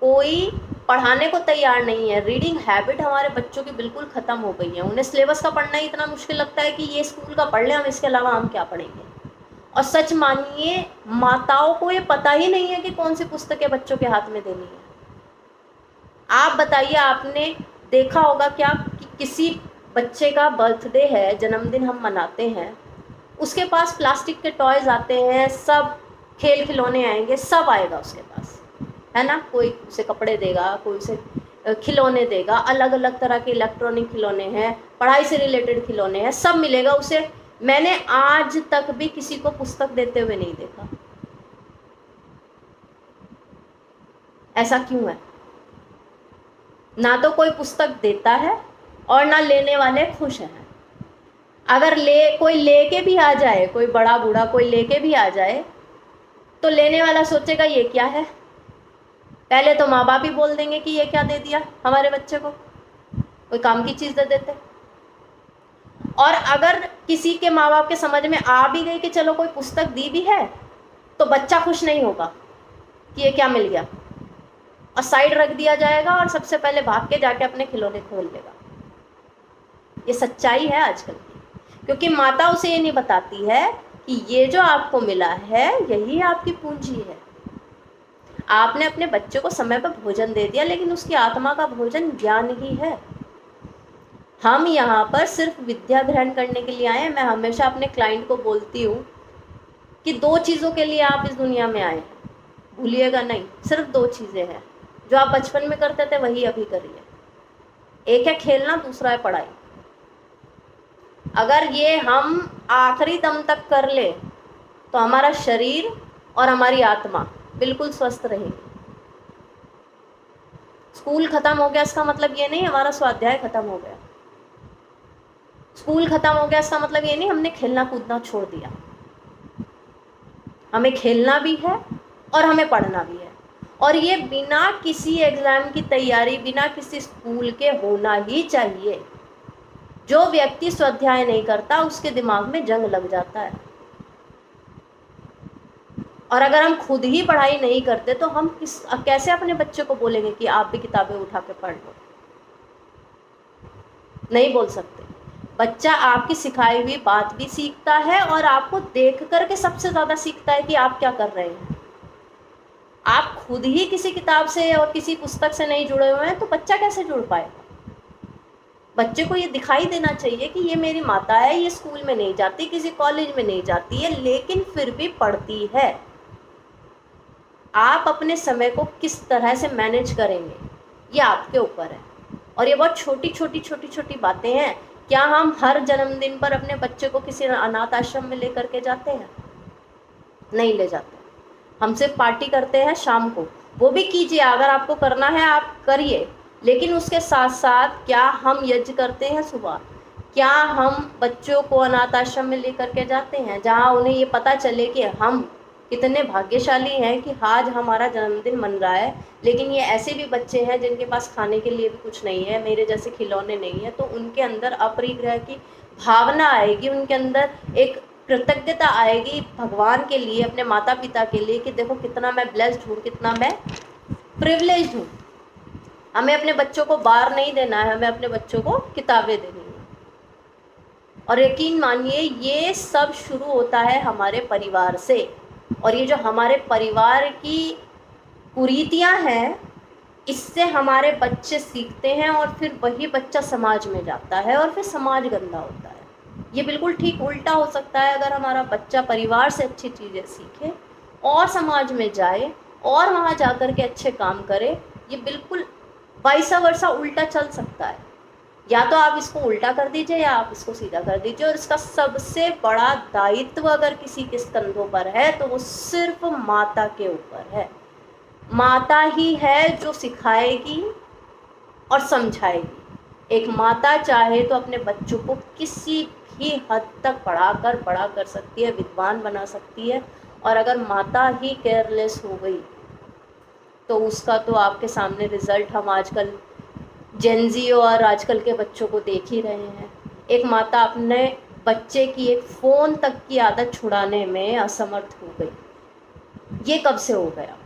Speaker 3: कोई पढ़ाने को तैयार नहीं है। रीडिंग हैबिट हमारे बच्चों की बिल्कुल ख़त्म हो गई है। उन्हें सिलेबस का पढ़ना ही इतना मुश्किल लगता है कि ये स्कूल का पढ़ लें, हम इसके अलावा हम क्या पढ़ेंगे। और सच मानिए माताओं को ये पता ही नहीं है कि कौन सी पुस्तकें बच्चों के हाथ में देनी है। आप बताइए, आपने देखा होगा क्या कि किसी बच्चे का बर्थडे है, जन्मदिन हम मनाते हैं, उसके पास प्लास्टिक के टॉयज़ आते हैं, सब खेल खिलौने आएंगे, सब आएगा उसके पास, है ना। कोई उसे कपड़े देगा, कोई उसे खिलौने देगा, अलग अलग तरह के इलेक्ट्रॉनिक खिलौने हैं, पढ़ाई से रिलेटेड खिलौने हैं, सब मिलेगा उसे। मैंने आज तक भी किसी को पुस्तक देते हुए नहीं देखा। ऐसा क्यों है? ना तो कोई पुस्तक देता है और ना लेने वाले खुश हैं। अगर कोई लेके भी आ जाए, कोई बड़ा बूढ़ा कोई लेके भी आ जाए, तो लेने वाला सोचेगा ये क्या है। पहले तो माँ बाप ही बोल देंगे कि ये क्या दे दिया हमारे बच्चे को, कोई काम की चीज़ दे देते। और अगर किसी के माँ बाप के समझ में आ भी गई कि चलो कोई पुस्तक दी भी है, तो बच्चा खुश नहीं होगा कि ये क्या मिल गया, और साइड रख दिया जाएगा और सबसे पहले भाग के जाके अपने खिलौने खोल लेगा। ये सच्चाई है आजकल की, क्योंकि माता उसे ये नहीं बताती है कि ये जो आपको मिला है यही आपकी पूंजी है। आपने अपने बच्चे को समय पर भोजन दे दिया, लेकिन उसकी आत्मा का भोजन ज्ञान ही है। हम यहाँ पर सिर्फ विद्या ग्रहण करने के लिए आए हैं। मैं हमेशा अपने क्लाइंट को बोलती हूँ कि 2 चीज़ों के लिए आप इस दुनिया में आए हैं, भूलिएगा नहीं। सिर्फ 2 चीज़ें हैं, जो आप बचपन में करते थे वही अभी करिए। एक है खेलना, दूसरा है पढ़ाई। अगर ये हम आखिरी दम तक कर ले तो हमारा शरीर और हमारी आत्मा बिल्कुल स्वस्थ रहेगी। स्कूल खत्म हो गया इसका मतलब ये नहीं हमारा स्वाध्याय खत्म हो गया। स्कूल खत्म हो गया इसका मतलब ये नहीं हमने खेलना कूदना छोड़ दिया। हमें खेलना भी है और हमें पढ़ना भी है, और ये बिना किसी एग्जाम की तैयारी, बिना किसी स्कूल के होना ही चाहिए। जो व्यक्ति स्वाध्याय नहीं करता उसके दिमाग में जंग लग जाता है। और अगर हम खुद ही पढ़ाई नहीं करते तो हम कैसे अपने बच्चे को बोलेंगे कि आप भी किताबें उठा के पढ़ लो? नहीं बोल सकते। बच्चा आपकी सिखाई हुई बात भी सीखता है और आपको देख करके सबसे ज़्यादा सीखता है कि आप क्या कर रहे हैं। आप खुद ही किसी किताब से और किसी पुस्तक से नहीं जुड़े हुए हैं तो बच्चा कैसे जुड़ पाएगा? बच्चे को ये दिखाई देना चाहिए कि ये मेरी माता है, ये स्कूल में नहीं जाती, किसी कॉलेज में नहीं जाती है, लेकिन फिर भी पढ़ती है। आप अपने समय को किस तरह से मैनेज करेंगे ये आपके ऊपर है। और ये बहुत छोटी छोटी बातें हैं। क्या हम हर जन्मदिन पर अपने बच्चे को किसी अनाथ आश्रम में लेकर के जाते हैं? नहीं ले जाते। हम सिर्फ पार्टी करते हैं शाम को। वो भी कीजिए, अगर आपको करना है आप करिए, लेकिन उसके साथ साथ क्या हम यज्ञ करते हैं सुबह? क्या हम बच्चों को अनाथ आश्रम में लेकर के जाते हैं, जहाँ उन्हें ये पता चले कि हम कितने भाग्यशाली हैं कि आज हमारा जन्मदिन मन रहा है, लेकिन ये ऐसे भी बच्चे हैं जिनके पास खाने के लिए भी कुछ नहीं है, मेरे जैसे खिलौने नहीं है। तो उनके अंदर अपरिग्रह की भावना आएगी, उनके अंदर एक कृतज्ञता आएगी भगवान के लिए, अपने माता पिता के लिए, कि देखो कितना मैं ब्लेस्ड हूँ, कितना मैं प्रिविलेज्ड हूँ। हमें अपने बच्चों को बार नहीं देना है, हमें अपने बच्चों को किताबें देनी है। और यकीन मानिए ये सब शुरू होता है हमारे परिवार से, और ये जो हमारे परिवार की कुरीतियाँ हैं इससे हमारे बच्चे सीखते हैं, और फिर वही बच्चा समाज में जाता है और फिर समाज गंदा होता है। ये बिल्कुल ठीक उल्टा हो सकता है। अगर हमारा बच्चा परिवार से अच्छी चीज़ें सीखे और समाज में जाए और वहाँ जा कर के अच्छे काम करे, ये बिल्कुल वाइसा वर्सा उल्टा चल सकता है। या तो आप इसको उल्टा कर दीजिए या आप इसको सीधा कर दीजिए। और इसका सबसे बड़ा दायित्व अगर किसी के कंधों पर है तो वो सिर्फ माता के ऊपर है। माता ही है जो सिखाएगी और समझाएगी। एक माता चाहे तो अपने बच्चों को किसी भी हद तक पढ़ाकर बड़ा कर सकती है, विद्वान बना सकती है। और अगर माता ही केयरलेस हो गई तो उसका तो आपके सामने रिजल्ट हम आजकल जेनजी और आजकल के बच्चों को देख ही रहे हैं। एक माता अपने बच्चे की एक फ़ोन तक की आदत छुड़ाने में असमर्थ हो गई। ये कब से हो गया?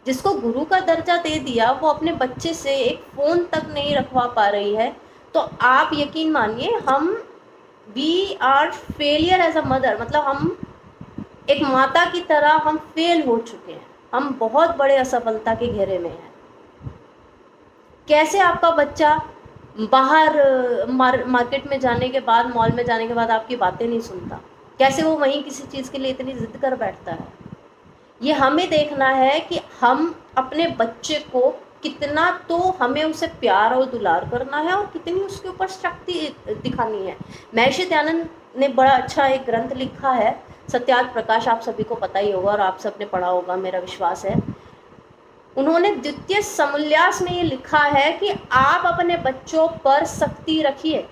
Speaker 3: जिसको गुरु का दर्जा दे दिया वो अपने बच्चे से एक फ़ोन तक नहीं रखवा पा रही है। तो आप यकीन मानिए, हम we are failure as a mother, मतलब हम एक माता की तरह हम फेल हो चुके हैं। हम बहुत बड़े असफलता के घेरे में हैं। कैसे आपका बच्चा बाहर मार्केट में जाने के बाद, मॉल में जाने के बाद आपकी बातें नहीं सुनता? कैसे वो वहीं किसी चीज़ के लिए इतनी ज़िद कर बैठता है? ये हमें देखना है कि हम अपने बच्चे को कितना, तो हमें उसे प्यार और दुलार करना है और कितनी उसके ऊपर शक्ति दिखानी है। महर्षि दयानंद ने बड़ा अच्छा एक ग्रंथ लिखा है, सत्यार्थ प्रकाश, आप सभी को पता ही होगा और आप सबने पढ़ा होगा, मेरा विश्वास है। उन्होंने द्वितीय समोल्लास में ये लिखा है कि आप अपने बच्चों पर सख्ती रखिए।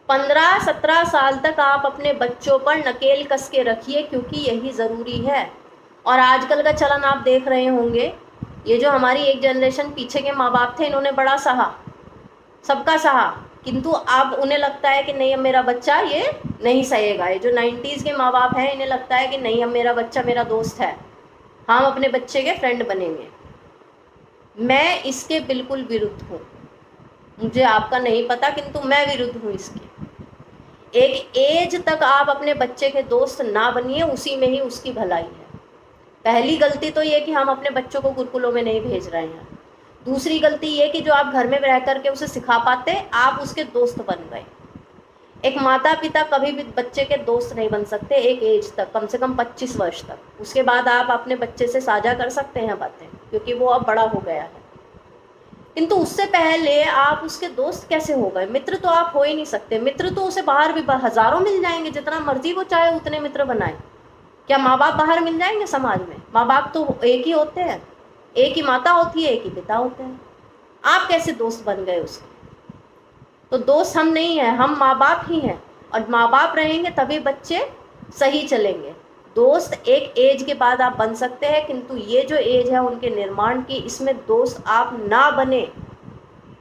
Speaker 3: 15-17 साल तक आप अपने बच्चों पर नकेल कस के रखिए, क्योंकि यही ज़रूरी है। और आजकल का चलन आप देख रहे होंगे, ये जो हमारी एक जनरेशन पीछे के माँ बाप थे, इन्होंने बड़ा सहा, सबका सहा, किंतु अब उन्हें लगता है कि नहीं, अब मेरा बच्चा ये नहीं सहेगा। ये जो 90s के माँ बाप हैं, इन्हें लगता है कि नहीं, अब मेरा बच्चा मेरा दोस्त है, हम अपने बच्चे के फ्रेंड बनेंगे। मैं इसके बिल्कुल विरुद्ध हूँ। मुझे आपका नहीं पता, किंतु मैं विरुद्ध हूँ इसके। एक एज तक आप अपने बच्चे के दोस्त ना बनिए, उसी में ही उसकी भलाई है। पहली गलती तो ये कि हम अपने बच्चों को गुरुकुलों में नहीं भेज रहे हैं। दूसरी गलती ये कि जो आप घर में रह करके उसे सिखा पाते, आप उसके दोस्त बन गए। एक माता पिता कभी भी बच्चे के दोस्त नहीं बन सकते एक एज तक, कम से कम 25 वर्ष तक। उसके बाद आप अपने बच्चे से साझा कर सकते हैं बातें, क्योंकि वो अब बड़ा हो गया है। किंतु उससे पहले आप उसके दोस्त कैसे हो गए? मित्र तो आप हो ही नहीं सकते। मित्र तो उसे बाहर भी हज़ारों मिल जाएंगे, जितना मर्जी वो चाहे उतने मित्र बनाए। क्या माँ बाप बाहर मिल जाएंगे समाज में? माँ बाप तो एक ही होते हैं, एक ही माता होती है, एक ही पिता होते हैं। आप कैसे दोस्त बन गए उसके? तो दोस्त हम नहीं हैं, हम माँ बाप ही हैं। और माँ बाप रहेंगे तभी बच्चे सही चलेंगे। दोस्त एक एज के बाद आप बन सकते हैं, किंतु ये जो एज है उनके निर्माण की, इसमें दोस्त आप ना बने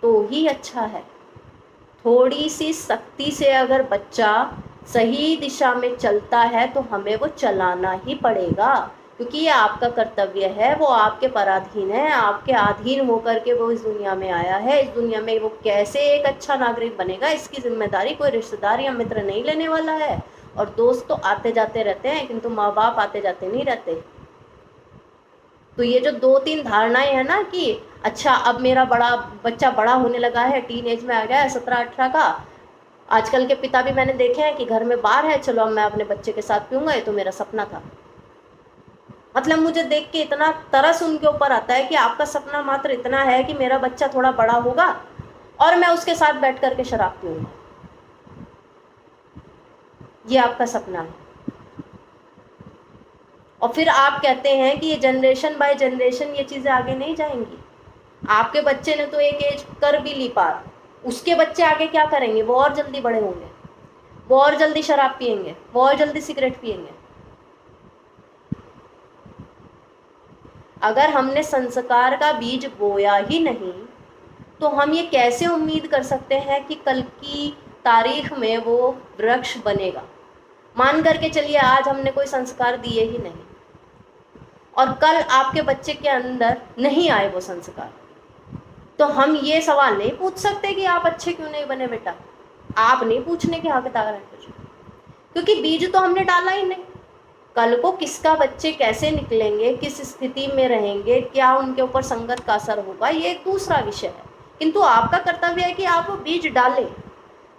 Speaker 3: तो ही अच्छा है। थोड़ी सी सख्ती से अगर बच्चा सही दिशा में चलता है तो हमें वो चलाना ही पड़ेगा, क्योंकि ये आपका कर्तव्य है। वो आपके पराधीन है, आपके अधीन होकर के वो इस दुनिया में आया है। इस दुनिया में वो कैसे एक अच्छा नागरिक बनेगा, इसकी जिम्मेदारी कोई रिश्तेदार या मित्र नहीं लेने वाला है। और दोस्त तो आते जाते रहते हैं, किंतु माँ बाप आते जाते नहीं रहते। तो ये जो 2-3 धारणाएं हैं ना कि अच्छा अब मेरा बच्चा बड़ा होने लगा है, टीन एज में आ गया है 17-18 का। आजकल के पिता भी मैंने देखे हैं कि घर में बार है, चलो अब मैं अपने बच्चे के साथ पीऊँगा, ये तो मेरा सपना था। मतलब मुझे देख के इतना तरस उनके ऊपर आता है कि आपका सपना मात्र इतना है कि मेरा बच्चा थोड़ा बड़ा होगा और मैं उसके साथ बैठ कर के शराब पीऊँगा। ये आपका सपना है। और फिर आप कहते हैं कि ये जनरेशन बाय जनरेशन ये चीज़ें आगे नहीं जाएंगी। आपके बच्चे ने तो एक एज कर भी ली पार, उसके बच्चे आगे क्या करेंगे? वो और जल्दी बड़े होंगे, वो और जल्दी शराब पिएंगे, वो और जल्दी सिगरेट पिएंगे। अगर हमने संस्कार का बीज बोया ही नहीं तो हम ये कैसे उम्मीद कर सकते हैं कि कल की तारीख में वो वृक्ष बनेगा? मान करके चलिए आज हमने कोई संस्कार दिए ही नहीं और कल आपके बच्चे के अंदर नहीं आए वो संस्कार, तो हम ये सवाल नहीं पूछ सकते कि आप अच्छे क्यों नहीं बने बेटा। आप नहीं पूछने के हकदार हैं कुछ, क्योंकि बीज तो हमने डाला ही नहीं। कल को किसका बच्चे कैसे निकलेंगे, किस स्थिति में रहेंगे, क्या उनके ऊपर संगत का असर होगा, ये एक दूसरा विषय है। किंतु आपका कर्तव्य है कि आप वो बीज डालें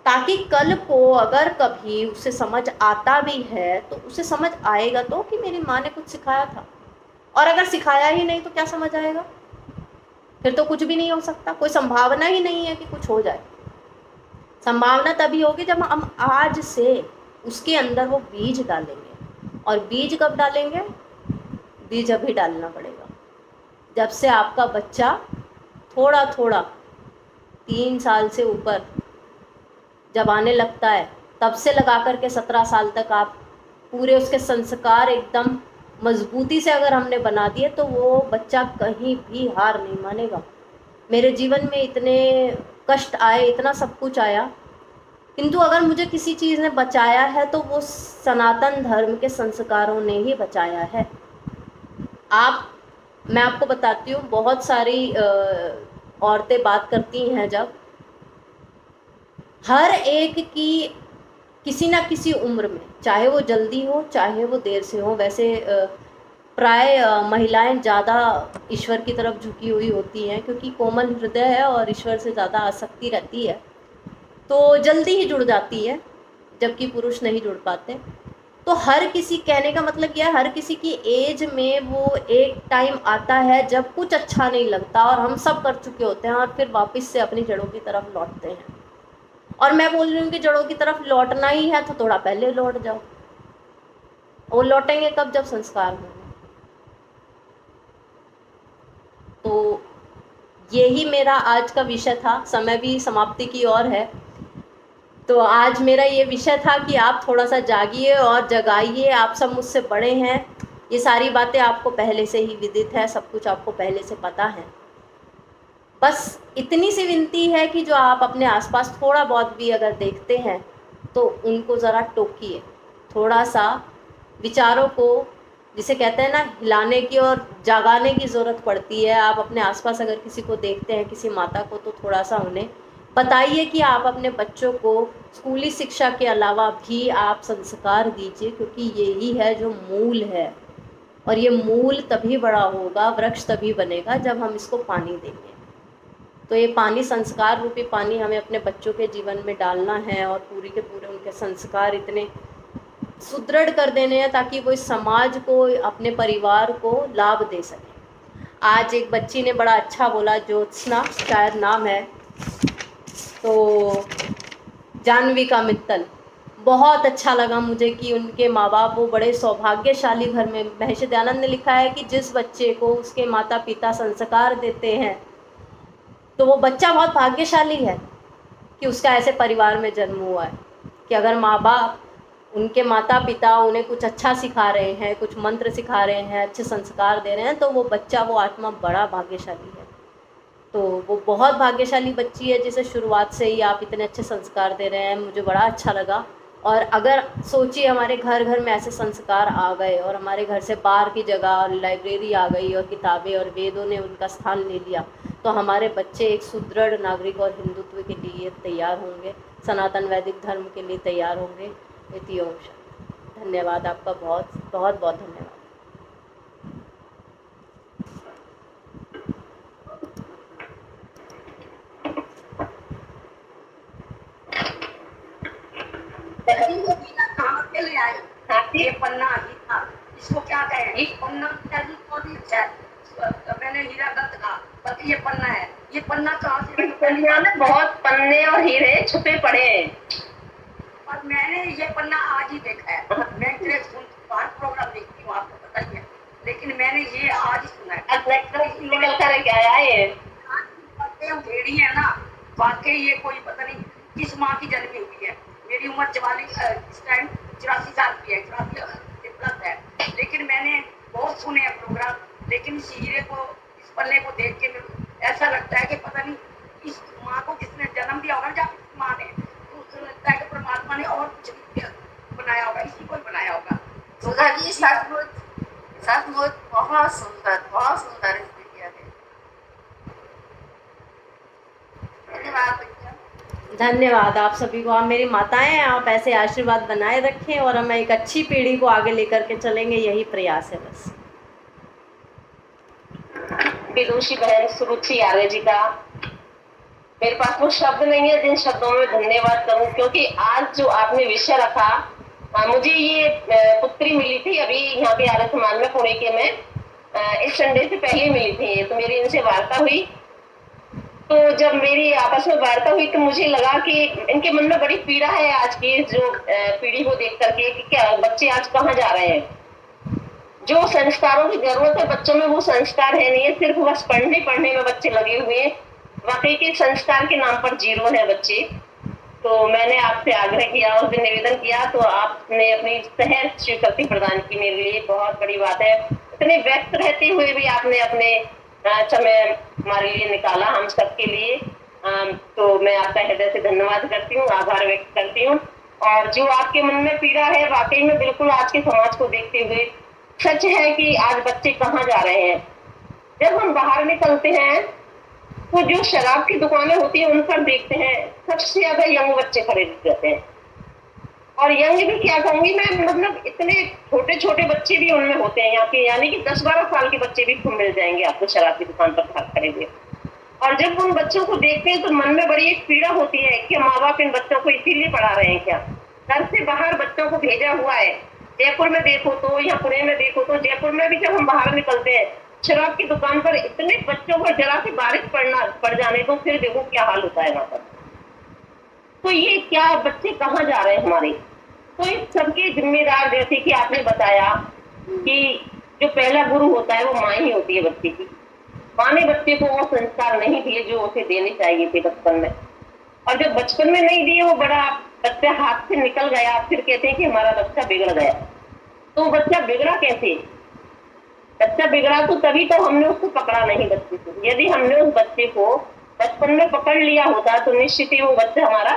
Speaker 3: ताकि कल को अगर कभी उसे समझ आता भी है तो उसे समझ आएगा तो कि मेरी माँ ने कुछ सिखाया था। और अगर सिखाया ही नहीं तो क्या समझ आएगा? फिर तो कुछ भी नहीं हो सकता, कोई संभावना ही नहीं है कि कुछ हो जाए। संभावना तभी होगी जब हम आज से उसके अंदर वो बीज डालेंगे। और बीज कब डालेंगे? बीज अभी डालना पड़ेगा, जब से आपका बच्चा थोड़ा थोड़ा 3 साल से ऊपर जब आने लगता है, तब से लगा कर के 17 साल तक आप पूरे उसके संस्कार एकदम मजबूती से अगर हमने बना दिए तो वो बच्चा कहीं भी हार नहीं मानेगा। मेरे जीवन में इतने कष्ट आए, इतना सब कुछ आया, किंतु अगर मुझे किसी चीज़ ने बचाया है तो वो सनातन धर्म के संस्कारों ने ही बचाया है। मैं आपको बताती हूँ, बहुत सारी औरतें बात करती हैं जब, हर एक की किसी ना किसी उम्र में, चाहे वो जल्दी हो चाहे वो देर से हो, वैसे प्राय महिलाएं ज़्यादा ईश्वर की तरफ झुकी हुई होती हैं क्योंकि कोमल हृदय है और ईश्वर से ज़्यादा आसक्ति रहती है, तो जल्दी ही जुड़ जाती है, जबकि पुरुष नहीं जुड़ पाते। तो हर किसी, कहने का मतलब यह है, हर किसी की एज में वो एक टाइम आता है जब कुछ अच्छा नहीं लगता और हम सब कर चुके होते हैं और फिर वापस से अपनी जड़ों की तरफ लौटते हैं। और मैं बोल रही हूँ कि जड़ों की तरफ लौटना ही है तो थोड़ा पहले लौट जाओ। वो लौटेंगे कब? जब संस्कार होंगे। तो यही मेरा आज का विषय था। समय भी समाप्ति की ओर है, तो आज मेरा ये विषय था कि आप थोड़ा सा जागिए और जगाइए। आप सब मुझसे बड़े हैं, ये सारी बातें आपको पहले से ही विदित है, सब कुछ आपको पहले से पता है। बस इतनी सी विनती है कि जो आप अपने आसपास थोड़ा बहुत भी अगर देखते हैं तो उनको ज़रा टोकिए, थोड़ा सा विचारों को, जिसे कहते हैं ना, हिलाने की और जगाने की ज़रूरत पड़ती है। आप अपने आसपास अगर किसी को देखते हैं, किसी माता को, तो थोड़ा सा उन्हें बताइए कि आप अपने बच्चों को स्कूली शिक्षा के अलावा भी आप संस्कार दीजिए, क्योंकि यही है जो मूल है। और ये मूल तभी बड़ा होगा, वृक्ष तभी बनेगा जब हम इसको पानी देंगे। तो ये पानी, संस्कार रूपी पानी, हमें अपने बच्चों के जीवन में डालना है और पूरी के पूरे उनके संस्कार इतने सुदृढ़ कर देने हैं ताकि वो इस समाज को, अपने परिवार को लाभ दे सके। आज एक बच्ची ने बड़ा अच्छा बोला, ज्योत्सना शायद नाम है, तो जानविका मित्तल, बहुत अच्छा लगा मुझे कि उनके माँ बाप वो बड़े सौभाग्यशाली घर में। महर्षि दयानंद ने लिखा है कि जिस बच्चे को उसके माता पिता संस्कार देते हैं तो वो बच्चा बहुत भाग्यशाली है कि उसका ऐसे परिवार में जन्म हुआ है। कि अगर माँ बाप, उनके माता पिता उन्हें कुछ अच्छा सिखा रहे हैं, कुछ मंत्र सिखा रहे हैं, अच्छे संस्कार दे रहे हैं, तो वो बच्चा, वो आत्मा बड़ा भाग्यशाली है। तो वो बहुत भाग्यशाली बच्ची है जिसे शुरुआत से ही आप इतने अच्छे संस्कार दे रहे हैं, मुझे बड़ा अच्छा लगा। और अगर सोचिए हमारे घर घर में ऐसे संस्कार आ गए और हमारे घर से बाहर की जगह लाइब्रेरी आ गई और किताबें और वेदों ने उनका स्थान ले लिया, तो हमारे बच्चे एक सुदृढ़ नागरिक और हिंदुत्व के लिए तैयार होंगे, सनातन वैदिक धर्म के लिए तैयार होंगे। इति ओम शांति। धन्यवाद आपका, बहुत बहुत बहुत धन्यवाद।
Speaker 1: कहाँ के ले आए? ये पन्ना था, इसको क्या कहें? इस पन्ना मैंने हीरा गलत कहा, बल्कि ये पन्ना है। ये पन्ना कहाँ से?
Speaker 2: दुनिया में बहुत पन्ने और हीरे छुपे पड़े हैं,
Speaker 1: और मैंने ये पन्ना आज ही देखा है। मैं प्रोग्राम देखती हूँ, आपको पता ही है, लेकिन मैंने ये आज ही सुना है।
Speaker 2: क्या है
Speaker 1: भेड़ी है ना, वाकई ये कोई पता नहीं किस माँ की जन्मी हुई है। मेरी उम्र 44 इस टाइम 84 साल की है, 84 प्लस है, लेकिन मैंने बहुत सुने हैं प्रोग्राम। लेकिन इस हीरे को, इस पन्ने को देख के ऐसा लगता है कि पता नहीं इस माँ को जिसने जन्म दिया होगा, जब इस माँ ने, तो उससे लगता है कि परमात्मा ने और कुछ बनाया होगा, इसी को बनाया होगा।
Speaker 4: सुधा जी सचमुच बहुत सुंदर वीडियो है। धन्यवाद।
Speaker 3: धन्यवाद आप सभी को। आप मेरी माताएं हैं, आप ऐसे आशीर्वाद बनाए रखें और हम एक अच्छी पीढ़ी को आगे लेकर के चलेंगे, यही प्रयास है बस।
Speaker 2: विदुषी बहन सुरुचि आर्य जी का मेरे पास वो शब्द नहीं है जिन शब्दों में धन्यवाद करूं, क्योंकि आज जो आपने विषय रखा, मुझे ये पुत्री मिली थी अभी यहाँ पे आर्य समाज में पुणे के में, इस संडे से पहले मिली थी, तो मेरी इनसे वार्ता हुई। तो जब मेरी आपस में वार्ता हुई तो मुझे लगा कि इनके मन में बड़ी पीड़ा है आज की जो पीढ़ी को देख करके, कि क्या बच्चे आज कहाँ जा रहे हैं। जो संस्कारों की जरूरत है बच्चों में वो संस्कार है नहीं है, सिर्फ बस पढ़ने में बच्चे लगे हुए हैं। वाकई के संस्कार के नाम पर जीरो है बच्चे। तो मैंने आपसे आग्रह किया, उस दिन निवेदन किया, तो आपने अपनी सहज स्वीकृति प्रदान की। मेरे लिए बहुत बड़ी बात है, इतने व्यस्त रहते हुए भी आपने अपने समय हमारे लिए निकाला, हम सबके लिए। तो मैं आपका हृदय से धन्यवाद करती हूँ, आभार व्यक्त करती हूँ। और जो आपके मन में पीड़ा है, वाकई में बिल्कुल आज के समाज को देखते हुए सच है कि आज बच्चे कहाँ जा रहे हैं। जब हम बाहर निकलते हैं तो जो शराब की दुकानें होती हैं उन पर देखते हैं सबसे ज्यादा यंग बच्चे खड़े रहते हैं। और यंग भी क्या कहूंगी मैं, मतलब इतने छोटे छोटे बच्चे भी उनमें होते हैं यहाँ के, यानी कि 10-12 साल के बच्चे भी मिल जाएंगे आपको शराब की दुकान पर खड़े हुए। और जब उन बच्चों को देखते हैं तो मन में बड़ी एक पीड़ा होती है कि माँ बाप इन बच्चों को इसीलिए पढ़ा रहे हैं क्या। घर से बाहर बच्चों को भेजा हुआ है। जयपुर में देखो तो या पुणे में देखो तो, जयपुर में भी जब हम बाहर निकलते हैं शराब की दुकान पर इतने बच्चों को जरा सी बारिश पड़ जाने तो फिर देखो क्या हाल होता है वहां पर। तो ये क्या बच्चे कहाँ जा रहे हैं हमारे। तो इस सबके जिम्मेदार, जैसे कि आपने बताया कि जो पहला गुरु होता है वो माँ ही होती है बच्चे की। माँ ने बच्चे को वो संस्कार नहीं दिए जो उसे देने चाहिए थे बचपन में, और जब बचपन में नहीं दिए वो बड़ा बच्चा हाथ से निकल गया, फिर कहते हैं कि हमारा बच्चा बिगड़ गया। तो बच्चा बिगड़ा कैसे? बच्चा बिगड़ा तो तभी तो हमने उसको पकड़ा नहीं बच्चे को। यदि हमने उस बच्चे को बचपन में पकड़ लिया होता तो निश्चित ही वो बच्चा हमारा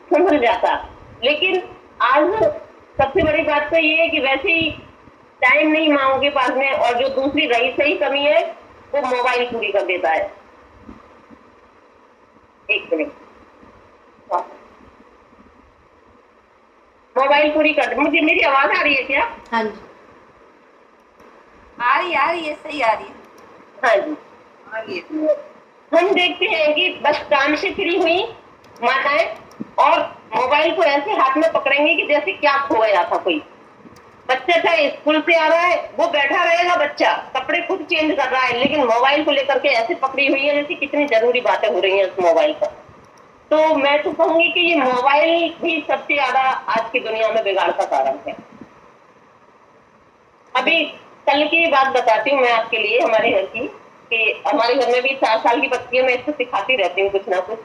Speaker 2: संभल जाता। लेकिन आज सबसे बड़ी बात तो ये है कि वैसे ही टाइम नहीं माँ के पास में, और जो दूसरी रही सही कमी है वो मोबाइल पूरी कर देता है। एक मिनट, मोबाइल पूरी कर दे। मुझे मेरी आवाज आ रही है क्या?
Speaker 3: हाँ जी,
Speaker 4: आ रही है, सही आ रही है।
Speaker 2: हाँ जी,
Speaker 4: आ रही है।
Speaker 2: हम देखते हैं कि बस काम से फ्री हुई माताएं और मोबाइल को ऐसे हाथ में पकड़ेंगे कि जैसे क्या खो गया था कोई। बच्चा चाहे स्कूल से आ रहा है, वो बैठा रहेगा, बच्चा कपड़े खुद चेंज कर रहा है, लेकिन मोबाइल को लेकर के ऐसे पकड़ी हुई है जैसे कितनी जरूरी बातें हो रही हैं उस मोबाइल पर। तो मैं तो कहूंगी कि ये मोबाइल भी सबसे ज्यादा आज की दुनिया में बिगाड़ का कारण है। अभी कल की बात बताती हूँ मैं आपके लिए, हमारे घर की, कि हमारे घर में भी 4 साल की बच्ची है, मैं इसको सिखाती रहती हूँ कुछ ना कुछ।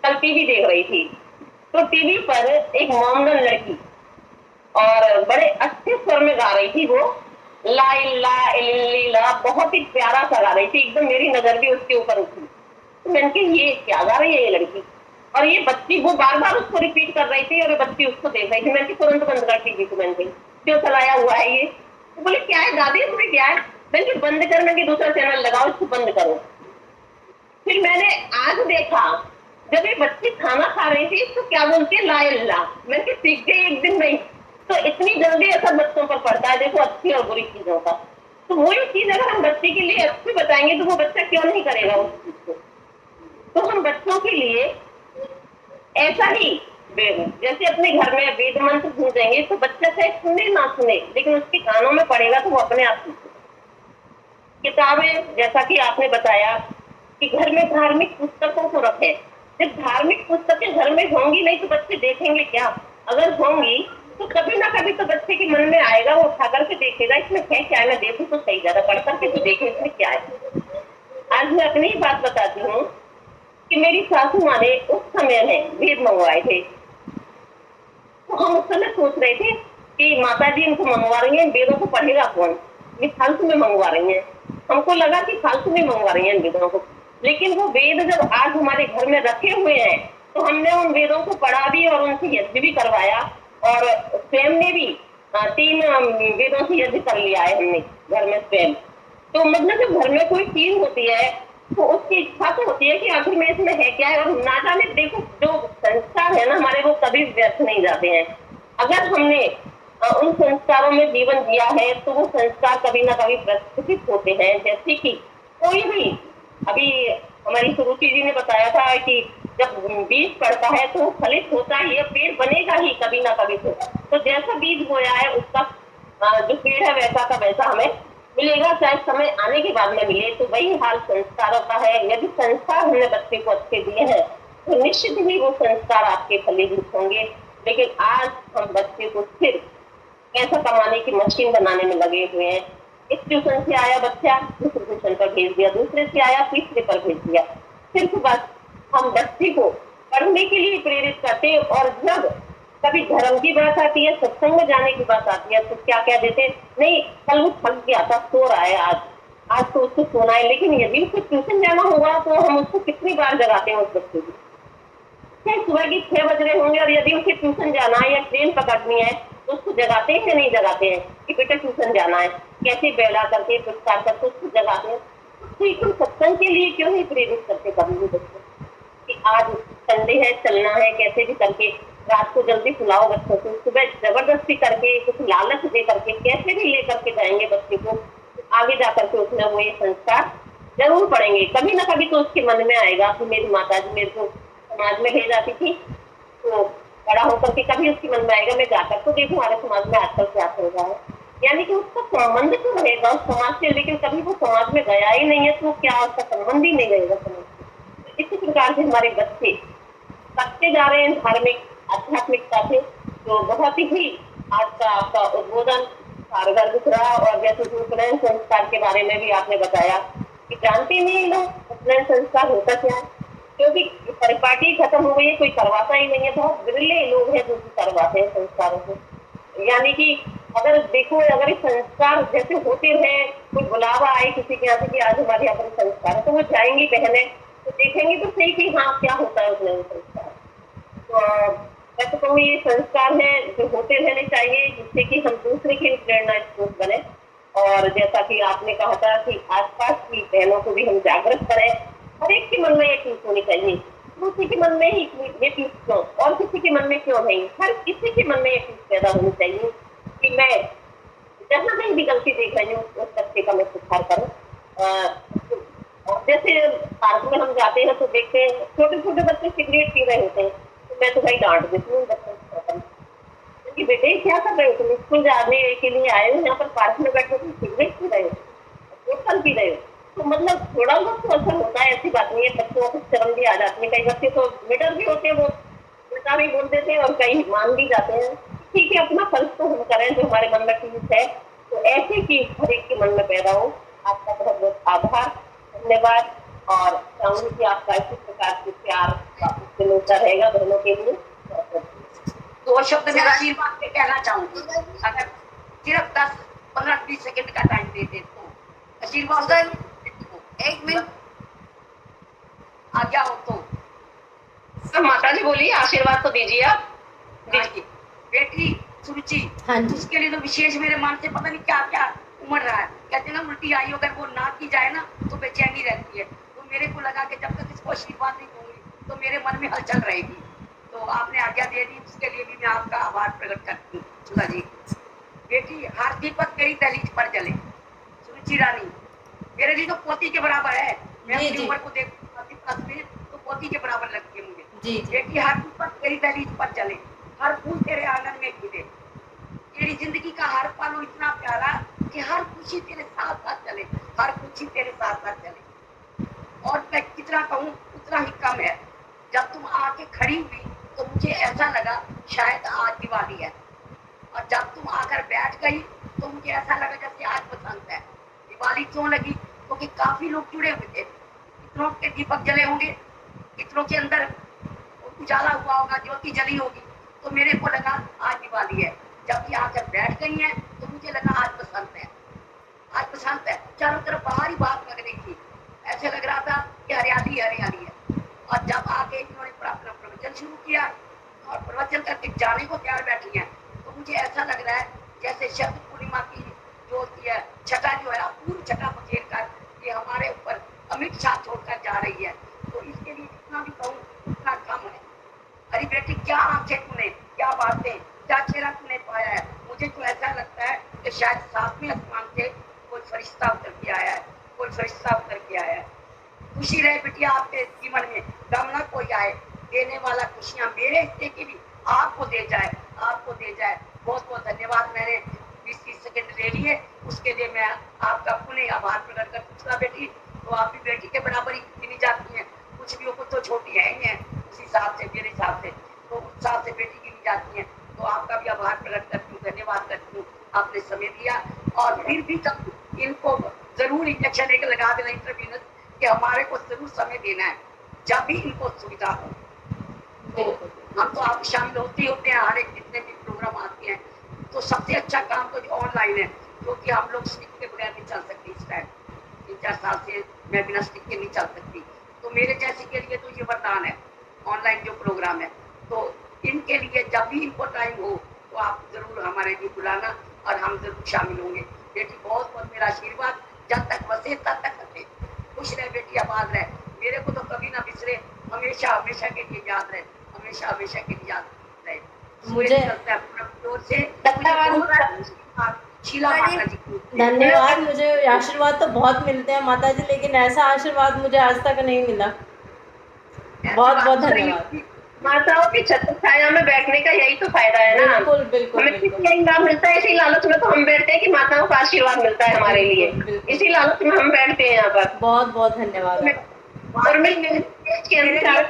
Speaker 2: कल टीवी देख रही थी, तो टीवी पर एक मोमडन लड़की और बड़े अच्छे स्वर में गा रही थी, वो ला इल्ला इल्ला, बहुत ही प्यारा सा गा रही थी, एकदम मेरी नजर भी उसके ऊपर उठी। तो मैंने कहा ये क्या गा रही है ये लड़की, और ये बच्ची वो बार बार उसको रिपीट कर रही थी और बच्ची उसको देख रही थी। मैंने तुरंत बंद कर टीवी को। मैंने क्यों चलाया हुआ है ये? तो बोले क्या है दादी, तुम्हें क्या है? मैंने बंद करने के दूसरा चैनल लगाओ, इसको बंद करो। फिर मैंने आज देखा जब ये बच्ची खाना खा रही थी तो क्या बोलती है, ला इल्ला। मैंने सीख गई एक दिन नहीं। तो इतनी जल्दी असर बच्चों पर पड़ता है, देखो अच्छी और बुरी चीजों का। तो वही चीज अगर हम बच्चे के लिए अच्छी बताएंगे तो वो बच्चा क्यों नहीं करेगा उस चीज को। तो हम बच्चों के लिए ऐसा ही जैसे अपने घर में वेद मंत्र गूंजेंगे तो बच्चा चाहे सुने ना सुने, लेकिन उसके कानों में पड़ेगा तो वो अपने आप सीखेगा। किताबें, जैसा कि आपने बताया कि घर में धार्मिक पुस्तकों को रखें। जब धार्मिक पुस्तकें घर में होंगी नहीं तो बच्चे देखेंगे क्या? अगर होंगी तो कभी ना कभी तो बच्चे के मन में आएगा, वो उठा करके देखेगा इसमें है क्या है, मैं देखूं तो सही, ज्यादा पढ़ करके तो देखें इसमें क्या है। आज मैं अपनी ही बात बताती हूँ कि मेरी सासू माँ ने उस समय में वेद मंगवाए थे। तो हम उस समय सोच रहे थे कि माता जी इनको मंगवा रही हैं, वेदों को पढ़ेगा कौन, ये फालतू में मंगवा रही हैं। हमको लगा कि फालतू में मंगवा रही हैं वेदों को, लेकिन वो वेद जब आज हमारे घर में रखे हुए हैं तो हमने उन वेदों को पढ़ा भी और उनसे यज्ञ भी करवाया, और स्वयं ने भी 3 वेदों से यज्ञ कर लिया है हमने घर में स्वयं। तो मतलब जब घर में कोई चीज होती है तो उसकी इच्छा तो होती है कि आखिर में इसमें है क्या है, और ना जाने देखो जो संस्कार है ना हमारे, वो कभी व्यर्थ नहीं जाते हैं। अगर हमने उन संस्कारों में जीवन दिया है तो वो संस्कार कभी ना कभी प्रस्फुटित होते हैं। जैसे कि कोई भी, अभी हमारी सुरुचि जी ने बताया था कि जब बीज पड़ता है तो फलित होता ही है, पेड़ बनेगा ही कभी ना कभी। तो जैसा बीज बोया है उसका जो पेड़ है वैसा का वैसा हमें मिलेगा, चाहे समय आने के बाद में मिले। तो वही हाल संस्कारों का है। यदि संस्कार हमने बच्चे को अच्छे दिए हैं तो निश्चित ही वो संस्कार आपके फलीभूत होंगे। लेकिन आज हम बच्चे को सिर्फ पैसा कमाने की मशीन बनाने में लगे हुए हैं। एक ट्यूशन से आया बच्चा, दूसरे ट्यूशन पर भेज दिया, दूसरे से आया तीसरे पर भेज दिया। सिर्फ बस हम बच्चे को पढ़ने के लिए प्रेरित करते हैं, और जब कभी धर्म की बात आती है, सत्संग में जाने की बात आती है, तो क्या कह देते हैं, नहीं कल वो थक गया था, सो रहा है, आज तो उसको सोना है। लेकिन यदि उसको ट्यूशन जाना होगा तो हम उसको कितनी बार जगाते हैं उस बच्चे को। चाहे सुबह की 6 बज रहे होंगे और यदि उसे ट्यूशन जाना है या ट्रेन पकड़नी है तो उसको जगाते हैं या नहीं जगाते हैं कि बेटा ट्यूशन जाना है, कैसे बैठा करके पुरस्कार करके उसको जगाते हैं। तो सत्संग के लिए क्यों नहीं प्रेरित करते कभी भी बच्चे कि आज संडे है, चलना है, कैसे भी करके रात को जल्दी सुलाओ बच्चों को, सुबह जबरदस्ती करके कुछ लालच दे करके कैसे भी लेकर के जाएंगे बच्चे को, आगे जाकर के उसमें वो ये संस्कार जरूर पड़ेंगे। कभी ना कभी तो उसके मन में आएगा कि मेरी माता जी मेरे को समाज में ले जाती थी, तो बड़ा होकर के कभी उसके मन में आएगा मैं जाकर तो देखूं हमारे समाज में आजकल क्या चल रहा है। यानी कि उसका संबंध तो रहेगा उस समाज से, लेकिन कभी वो समाज में गया ही नहीं है तो क्या उसका संबंध ही नहीं रहेगा समाज से। इसी प्रकार से हमारे बच्चे बढ़ते जा रहे हैं धार्मिक आध्यात्मिकता से। तो बहुत ही आज का आपका उद्बोधन कारगर दिख रहा। और जैसे उपनयन संस्कार के बारे में भी आपने बताया कि जानते नहीं लोग उपनयन संस्कार होता क्या है, क्योंकि परिपाटी खत्म हो गई है, कोई करवाता ही नहीं है। बहुत विरले लोग हैं जो करवाते हैं संस्कारों को। यानी कि अगर देखो, अगर संस्कार जैसे होते रहे, कोई बुलावा आए किसी के यहाँ से कि आज हमारे यहाँ पर संस्कार है, तो वो जाएंगी बहने तो देखेंगे तो सही कि हाँ क्या होता है उसमें संस्कार। तो मैं तो कहूँ ये संस्कार है जो होते रहने चाहिए, जिससे कि हम दूसरे के प्रेरणा स्रोत बने। और जैसा कि आपने कहा था कि आसपास की बहनों को भी हम जागृत करें। हर एक के मन में ये चीज होनी चाहिए, दूसरे के मन में ही ये चीज क्यों और किसी के मन में क्यों नहीं, हर किसी के मन में ये चीज पैदा होनी चाहिए कि मैं जहाँ कहीं भी गलती देख रही हूँ उस बच्चे का मैं सुधार करूँ। जैसे पार्क में हम जाते हैं तो देखते हैं छोटे छोटे बच्चे सिगरेट पी रहे होते हैं, तो मैं तो भाई डांट देती हूँ बच्चों को कि बेटे क्या कर रहे हो तुम, स्कूल जाने के लिए आए हो, यहाँ पर पार्क में बैठे तुम सिगरेट पी रहे हो, बोतल पी रहे हो। तो मतलब थोड़ा बहुत तो असर होता है, ऐसी बात नहीं है। बच्चों को शर्म भी आ जाती है, कई बच्चे तो निडर भी होते हैं, वो उल्टा भी बोल देते हैं और कई मान भी जाते हैं। ठीक है, अपना फर्ज तो हम करें जो हमारे मन में चीज है, तो ऐसी चीज हर एक के मन में पैदा हो। आपका बहुत बहुत आभार, धन्यवाद। और चाहूंगी कि आपका इसी प्रकार से प्यार मिलता रहेगा बहनों के लिए।
Speaker 1: दो शब्द में आशीर्वाद में कहना चाहूंगी, अगर सिर्फ 10-15-20 सेकंड का टाइम देते तो आशीर्वाद। एक मिनट आ गया हो तो
Speaker 2: माता जी बोलिए, आशीर्वाद तो दीजिए आप।
Speaker 1: दीजिए बेटी सुरुचि,
Speaker 3: हाँ जी।
Speaker 1: उसके लिए तो विशेष मेरे मन से पता नहीं क्या क्या उमड़ रहा है। कहते ना उल्टी आई अगर वो ना की जाए ना तो बेचैनी रहती है। तो मेरे को लगा कि जब तक इसको आशीर्वाद नहीं दूंगी तो मेरे मन में हलचल रहेगी। तो आपने आज्ञा दे दी, उसके लिए भी मैं आपका आभार प्रकट करती हूँ। सुधा जी, बेटी हर दीपक तेरी दहलीज पर जले। सुरुचि रानी मेरे लिए तो पोती के बराबर है। मैं अपनी उम्र को देख में तो पोती के बराबर लगती है मुझे। बेटी हर दीपक तेरी दहलीज पर जले, हर फूल तेरे आंगन में खिले, तेरी जिंदगी का हर पल इतना प्यारा कि हर खुशी तेरे साथ साथ चले, हर खुशी तेरे साथ साथ चले। और मैं कितना कहूँ उतना ही कम है। जब तुम आके खड़ी हुई तो मुझे ऐसा लगा शायद आज दिवाली है, और जब तुम आकर बैठ गई तो मुझे ऐसा लगा जैसे आज बसंत है। दिवाली क्यों लगी? क्योंकि काफी लोग जुड़े हुए थे, कितनों के दीपक जले होंगे, कितनों के अंदर उजाला हुआ होगा, ज्योति जली होगी। तो मेरे को लगा आज दिवाली है। जब ये आकर बैठ गई है तो मुझे लगा आज बसंत है, आज बसंत है। चारों तरफ बाहर ही बात लग रही थी, ऐसे लग रहा था कि हरियाली हरियाली है। और जब आके इन्होंने प्रार्थना प्रवचन शुरू किया और प्रवचन करके जाने को तैयार बैठी है, तो मुझे ऐसा लग रहा है जैसे शरद पूर्णिमा की जो होती है छटा जो है पूरी छटा बखेर कर ये हमारे ऊपर अमिट छाप छोड़कर जा रही है। तो इसके लिए जितना भी कहूँ उतना कम है। अरे बेटी क्या आंखें तूने, क्या बातें, क्या चेहरा तूने पाया है। मुझे तो ऐसा लगता है कि शायद 7वें आसमान से कोई फरिश्ता उतर के आया है, कोई फरिश्ता उतर के आया है। खुशी रहे बिटिया आपके जीवन में, गम न कोई आए, देने वाला खुशियां मेरे हिस्से की भी आपको दे जाए, आपको दे जाए। बहुत बहुत धन्यवाद। मैंने 20-30 सेकंड ले लिए, उसके लिए मैं आपका पुनः आभार प्रकट कर। दूसरा बेटी तो आप भी बेटी के बराबर ही गिनी जाती है, कुछ भी हो, कुछ तो छोटी है ही है उस हिसाब से, मेरे हिसाब से तो उस हिसाब से बेटी गिनी जाती है। तो आपका भी आभार प्रकट करती हूँ, धन्यवाद करती हूँ, आपने समय दिया। और फिर भी तब इनको जरूर इंजेक्शन एक लगा देना इंटरवीनस, कि हमारे को जरूर समय देना है जब भी इनको सुविधा हो। तो हम तो आप शामिल होते हैं हर एक जितने भी प्रोग्राम आते हैं। तो सबसे अच्छा काम तो ऑनलाइन है, क्योंकि हम लोग स्टिक के बगैर नहीं चल सकते इस टाइम। 3-4 साल से मैं बिना स्टिक के नहीं चल सकती, तो मेरे जैसे के लिए तो ये वरदान है ऑनलाइन जो प्रोग्राम है। तो इनके लिए जब भी इनको टाइम हो तो आप जरूर हमारे लिए बुलाना और हम जरूर शामिल होंगे। बेटी बहुत बहुत मेरा आशीर्वाद, जब तक बसे तब तक हंसे, खुश रहे बेटी, आबाद रहे, मेरे को तो कभी ना बिसरे, हमेशा हमेशा के लिए याद रहे, हमेशा हमेशा के लिए याद रहे।
Speaker 3: मुझे
Speaker 1: जोर से शीला
Speaker 4: हाँ
Speaker 1: माता जी को
Speaker 3: धन्यवाद। मुझे आशीर्वाद तो बहुत मिलते हैं माता जी, लेकिन ऐसा आशीर्वाद मुझे आज तक नहीं मिला। बहुत बहुत धन्यवाद।
Speaker 2: माताओं की छत्र छाया में बैठने का यही तो फायदा है ना।
Speaker 3: बिल्कुल बिल्कुल
Speaker 2: हमें
Speaker 3: बिल्कुल
Speaker 2: यही लाभ मिलता है, इसी लालच में तो हम बैठते हैं कि माताओं का आशीर्वाद मिलता है हमारे लिए,
Speaker 3: बिल्कुल।
Speaker 2: इसी लालच में हम बैठते हैं यहाँ पर।
Speaker 3: बहुत बहुत धन्यवाद।
Speaker 2: और मैं के अनुसार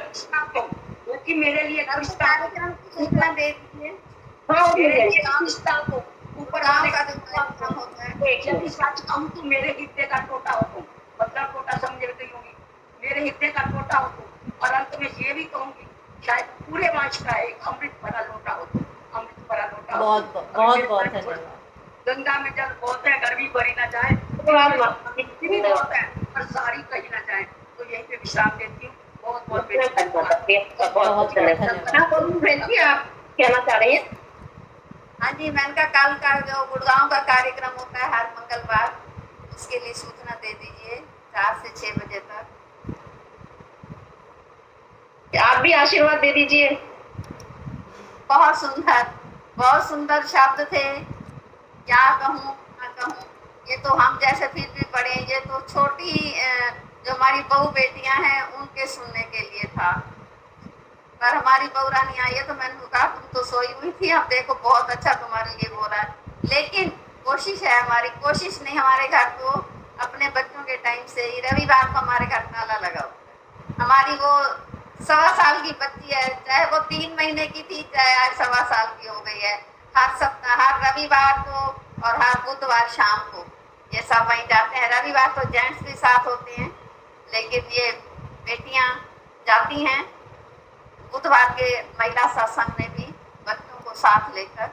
Speaker 1: क्योंकि मेरे लिए रिश्ता
Speaker 4: कार्यक्रम की सूचना दे दीजिए।
Speaker 2: हाँ
Speaker 1: मेरे लिए रिश्ता हो ऊपर
Speaker 4: गाँव
Speaker 1: आने
Speaker 4: का
Speaker 1: का
Speaker 4: जो कार्यक्रम होता है,
Speaker 1: यदि सच कहूँ तो मेरे हिस्से का टोटा हो तुम, मतलब टोटा समझ गई होगी, मेरे हिस्से का टोटा हो तुम। और अंत में ये भी कहूंगी शायद पूरे वंश का एक अमृत भरा लोटा हो तुम, अमृत भरा लोटा हो।
Speaker 3: बहुत बहुत बहुत धन्यवाद।
Speaker 1: गंगा में जल बहुत है, गर्मी भरी ना जाए, भी बहुत है पर सारी कहीं ना जाए, तो यहीं पे विश्राम देती हूँ। बहुत बहुत
Speaker 2: आप कहना चाह रही हैं?
Speaker 4: हाँ जी, मैंने कहा कल का जो गुड़गांव का कार्यक्रम होता है हर मंगलवार, उसके लिए सूचना दे दीजिए 4 से 6 बजे तक।
Speaker 2: आप भी आशीर्वाद दे दीजिए।
Speaker 4: बहुत सुंदर शब्द थे, क्या कहूँ ना कहूँ। ये तो हम जैसे फिर भी पढ़े, ये तो छोटी जो हमारी बहू बेटियां हैं उनके सुनने के लिए था। पर हमारी बहू रानी आई है तो मैंने कहा तुम तो सोई हुई थी, अब देखो बहुत अच्छा तुम्हारे लिए हो रहा है। लेकिन कोशिश है, हमारी कोशिश नहीं, हमारे घर तो अपने बच्चों के टाइम से ही रविवार को हमारे घर ताला लगा होता है। हमारी वो 1.25 साल की बच्ची है, चाहे वो 3 महीने की थी चाहे आज 1.25 साल की हो गई है, हर सप्ताह हर रविवार को और हर बुधवार शाम को ये सब वहीं जाते हैं। रविवार तो जेंट्स भी साथ होते हैं, लेकिन ये बेटियां जाती हैं बुधवार के महिला सत्संग में भी बच्चों को साथ लेकर।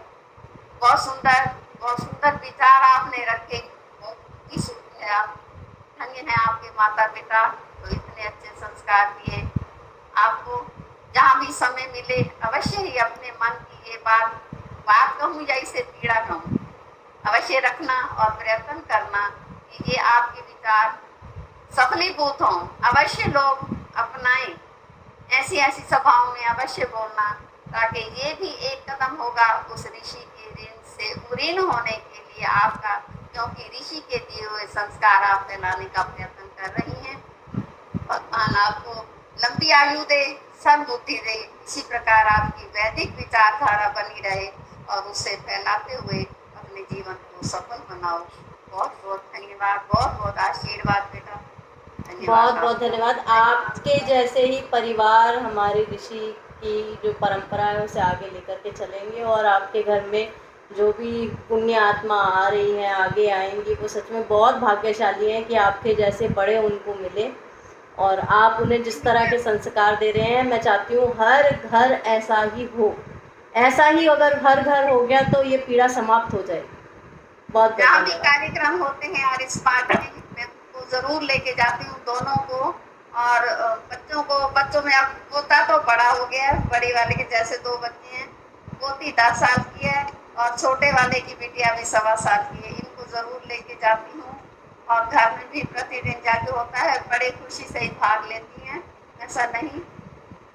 Speaker 4: बहुत सुंदर विचार आपने रखे, बहुत ही सुंदर है। आप धन्य हैं, आपके माता पिता तो इतने अच्छे संस्कार दिए। आपको जहाँ भी समय मिले अवश्य ही अपने मन की ये बात कहूँ या इसे पीड़ा कहूँ, अवश्य रखना और प्रयत्न करना कि ये आपके विचार सफलीभूत हों। अवश्य लोग अपनाएं, ऐसी सभाओं में अवश्य बोलना, ताकि ये भी एक कदम होगा उस ऋषि के ऋण से उरीन होने के लिए आपका, क्योंकि ऋषि के दिए हुए संस्कार आप फैलाने का प्रयत्न कर रही हैं। भगवान आपको लंबी आयु दे, सद्बुद्धि दे, इसी प्रकार आपकी वैदिक विचारधारा बनी रहे और उसे फैलाते हुए अपने जीवन को सफल बनाओ। बहुत बहुत धन्यवाद, बहुत बहुत आशीर्वाद बेटा।
Speaker 3: बहुत बहुत धन्यवाद। आपके जैसे ही परिवार हमारे ऋषि की जो परंपरा है उसे आगे लेकर के चलेंगे, और आपके घर में जो भी पुण्य आत्मा आ रही है आगे आएंगी, वो सच में बहुत भाग्यशाली हैं कि आपके जैसे बड़े उनको मिले और आप उन्हें जिस तरह के संस्कार दे रहे हैं। मैं चाहती हूँ हर घर ऐसा ही हो, ऐसा ही अगर हर घर हो गया तो ये पीड़ा समाप्त हो जाएगी। बहुत
Speaker 4: जहाँ भी
Speaker 3: धन्यवाद।
Speaker 4: कार्यक्रम होते हैं और इस बात में मैं उनको जरूर लेके जाती हूँ दोनों को, और बच्चों में अब पोता तो बड़ा हो गया है, बड़ी वाले के जैसे 2 बच्चे हैं, पोती 10 साल की है और छोटे वाले की बिटिया भी 1.25 साल की है। इनको जरूर लेके जाती हूँ और घर में भी प्रतिदिन जाके होता है, बड़े खुशी से ही भाग लेती हैं। ऐसा नहीं,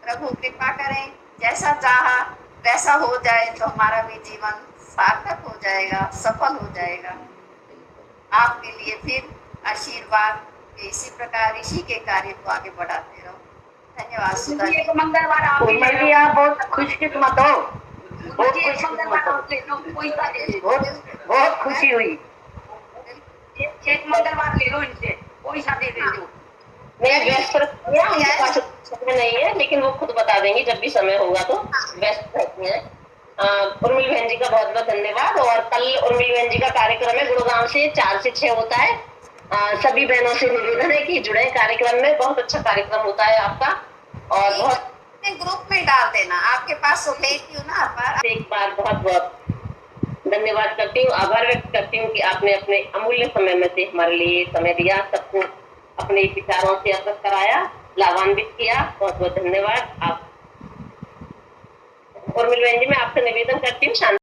Speaker 4: प्रभु कृपा करें, जैसा चाहा वैसा हो जाए तो हमारा भी जीवन सार्थक हो जाएगा, सफल हो जाएगा। आपके लिए फिर आशीर्वाद इसी प्रकार ऋषि के कार्य को आगे बढ़ाते रहो। धन्यवाद सुधा जी।
Speaker 1: एक मंगलवार आप भी
Speaker 2: उर्मिल जी आप बहुत खुशकिस्मत हो, बहुत
Speaker 1: मुझे एक
Speaker 2: खुशकिस्मत
Speaker 1: मंगलवार
Speaker 2: हो,
Speaker 1: आप ले लो, कोई सा दे दो।
Speaker 2: बहुत खुशी हुई।
Speaker 1: एक मंगलवार ले लो इनसे, कोई सा दे दो।
Speaker 2: मैं व्यस्त रहती हैं, उनके पास समय नहीं है, लेकिन वो खुद बता देंगी जब भी समय होगा तो। व्यस्त रहती हैं। उर्मिल बहन जी का बहुत बहुत धन्यवाद। और कल उर्मिल बहन जी का कार्यक्रम है गुड़गांव से 4 से 6 होता है। सभी बहनों से निवेदन है कि जुड़े कार्यक्रम में, बहुत अच्छा कार्यक्रम होता है आपका। और बहुत
Speaker 4: ग्रुप में डाल देना, आपके पास तो भेजती हूँ ना हर बार।
Speaker 2: एक बार बहुत बहुत धन्यवाद करती हूँ, आभार व्यक्त करती हूँ कि आपने अपने अमूल्य समय में से हमारे लिए समय दिया, सबको अपने विचारों से अवगत कराया, लाभान्वित किया। बहुत बहुत धन्यवाद। आप उर्मिल बहन जी, मैं आपसे निवेदन करती हूँ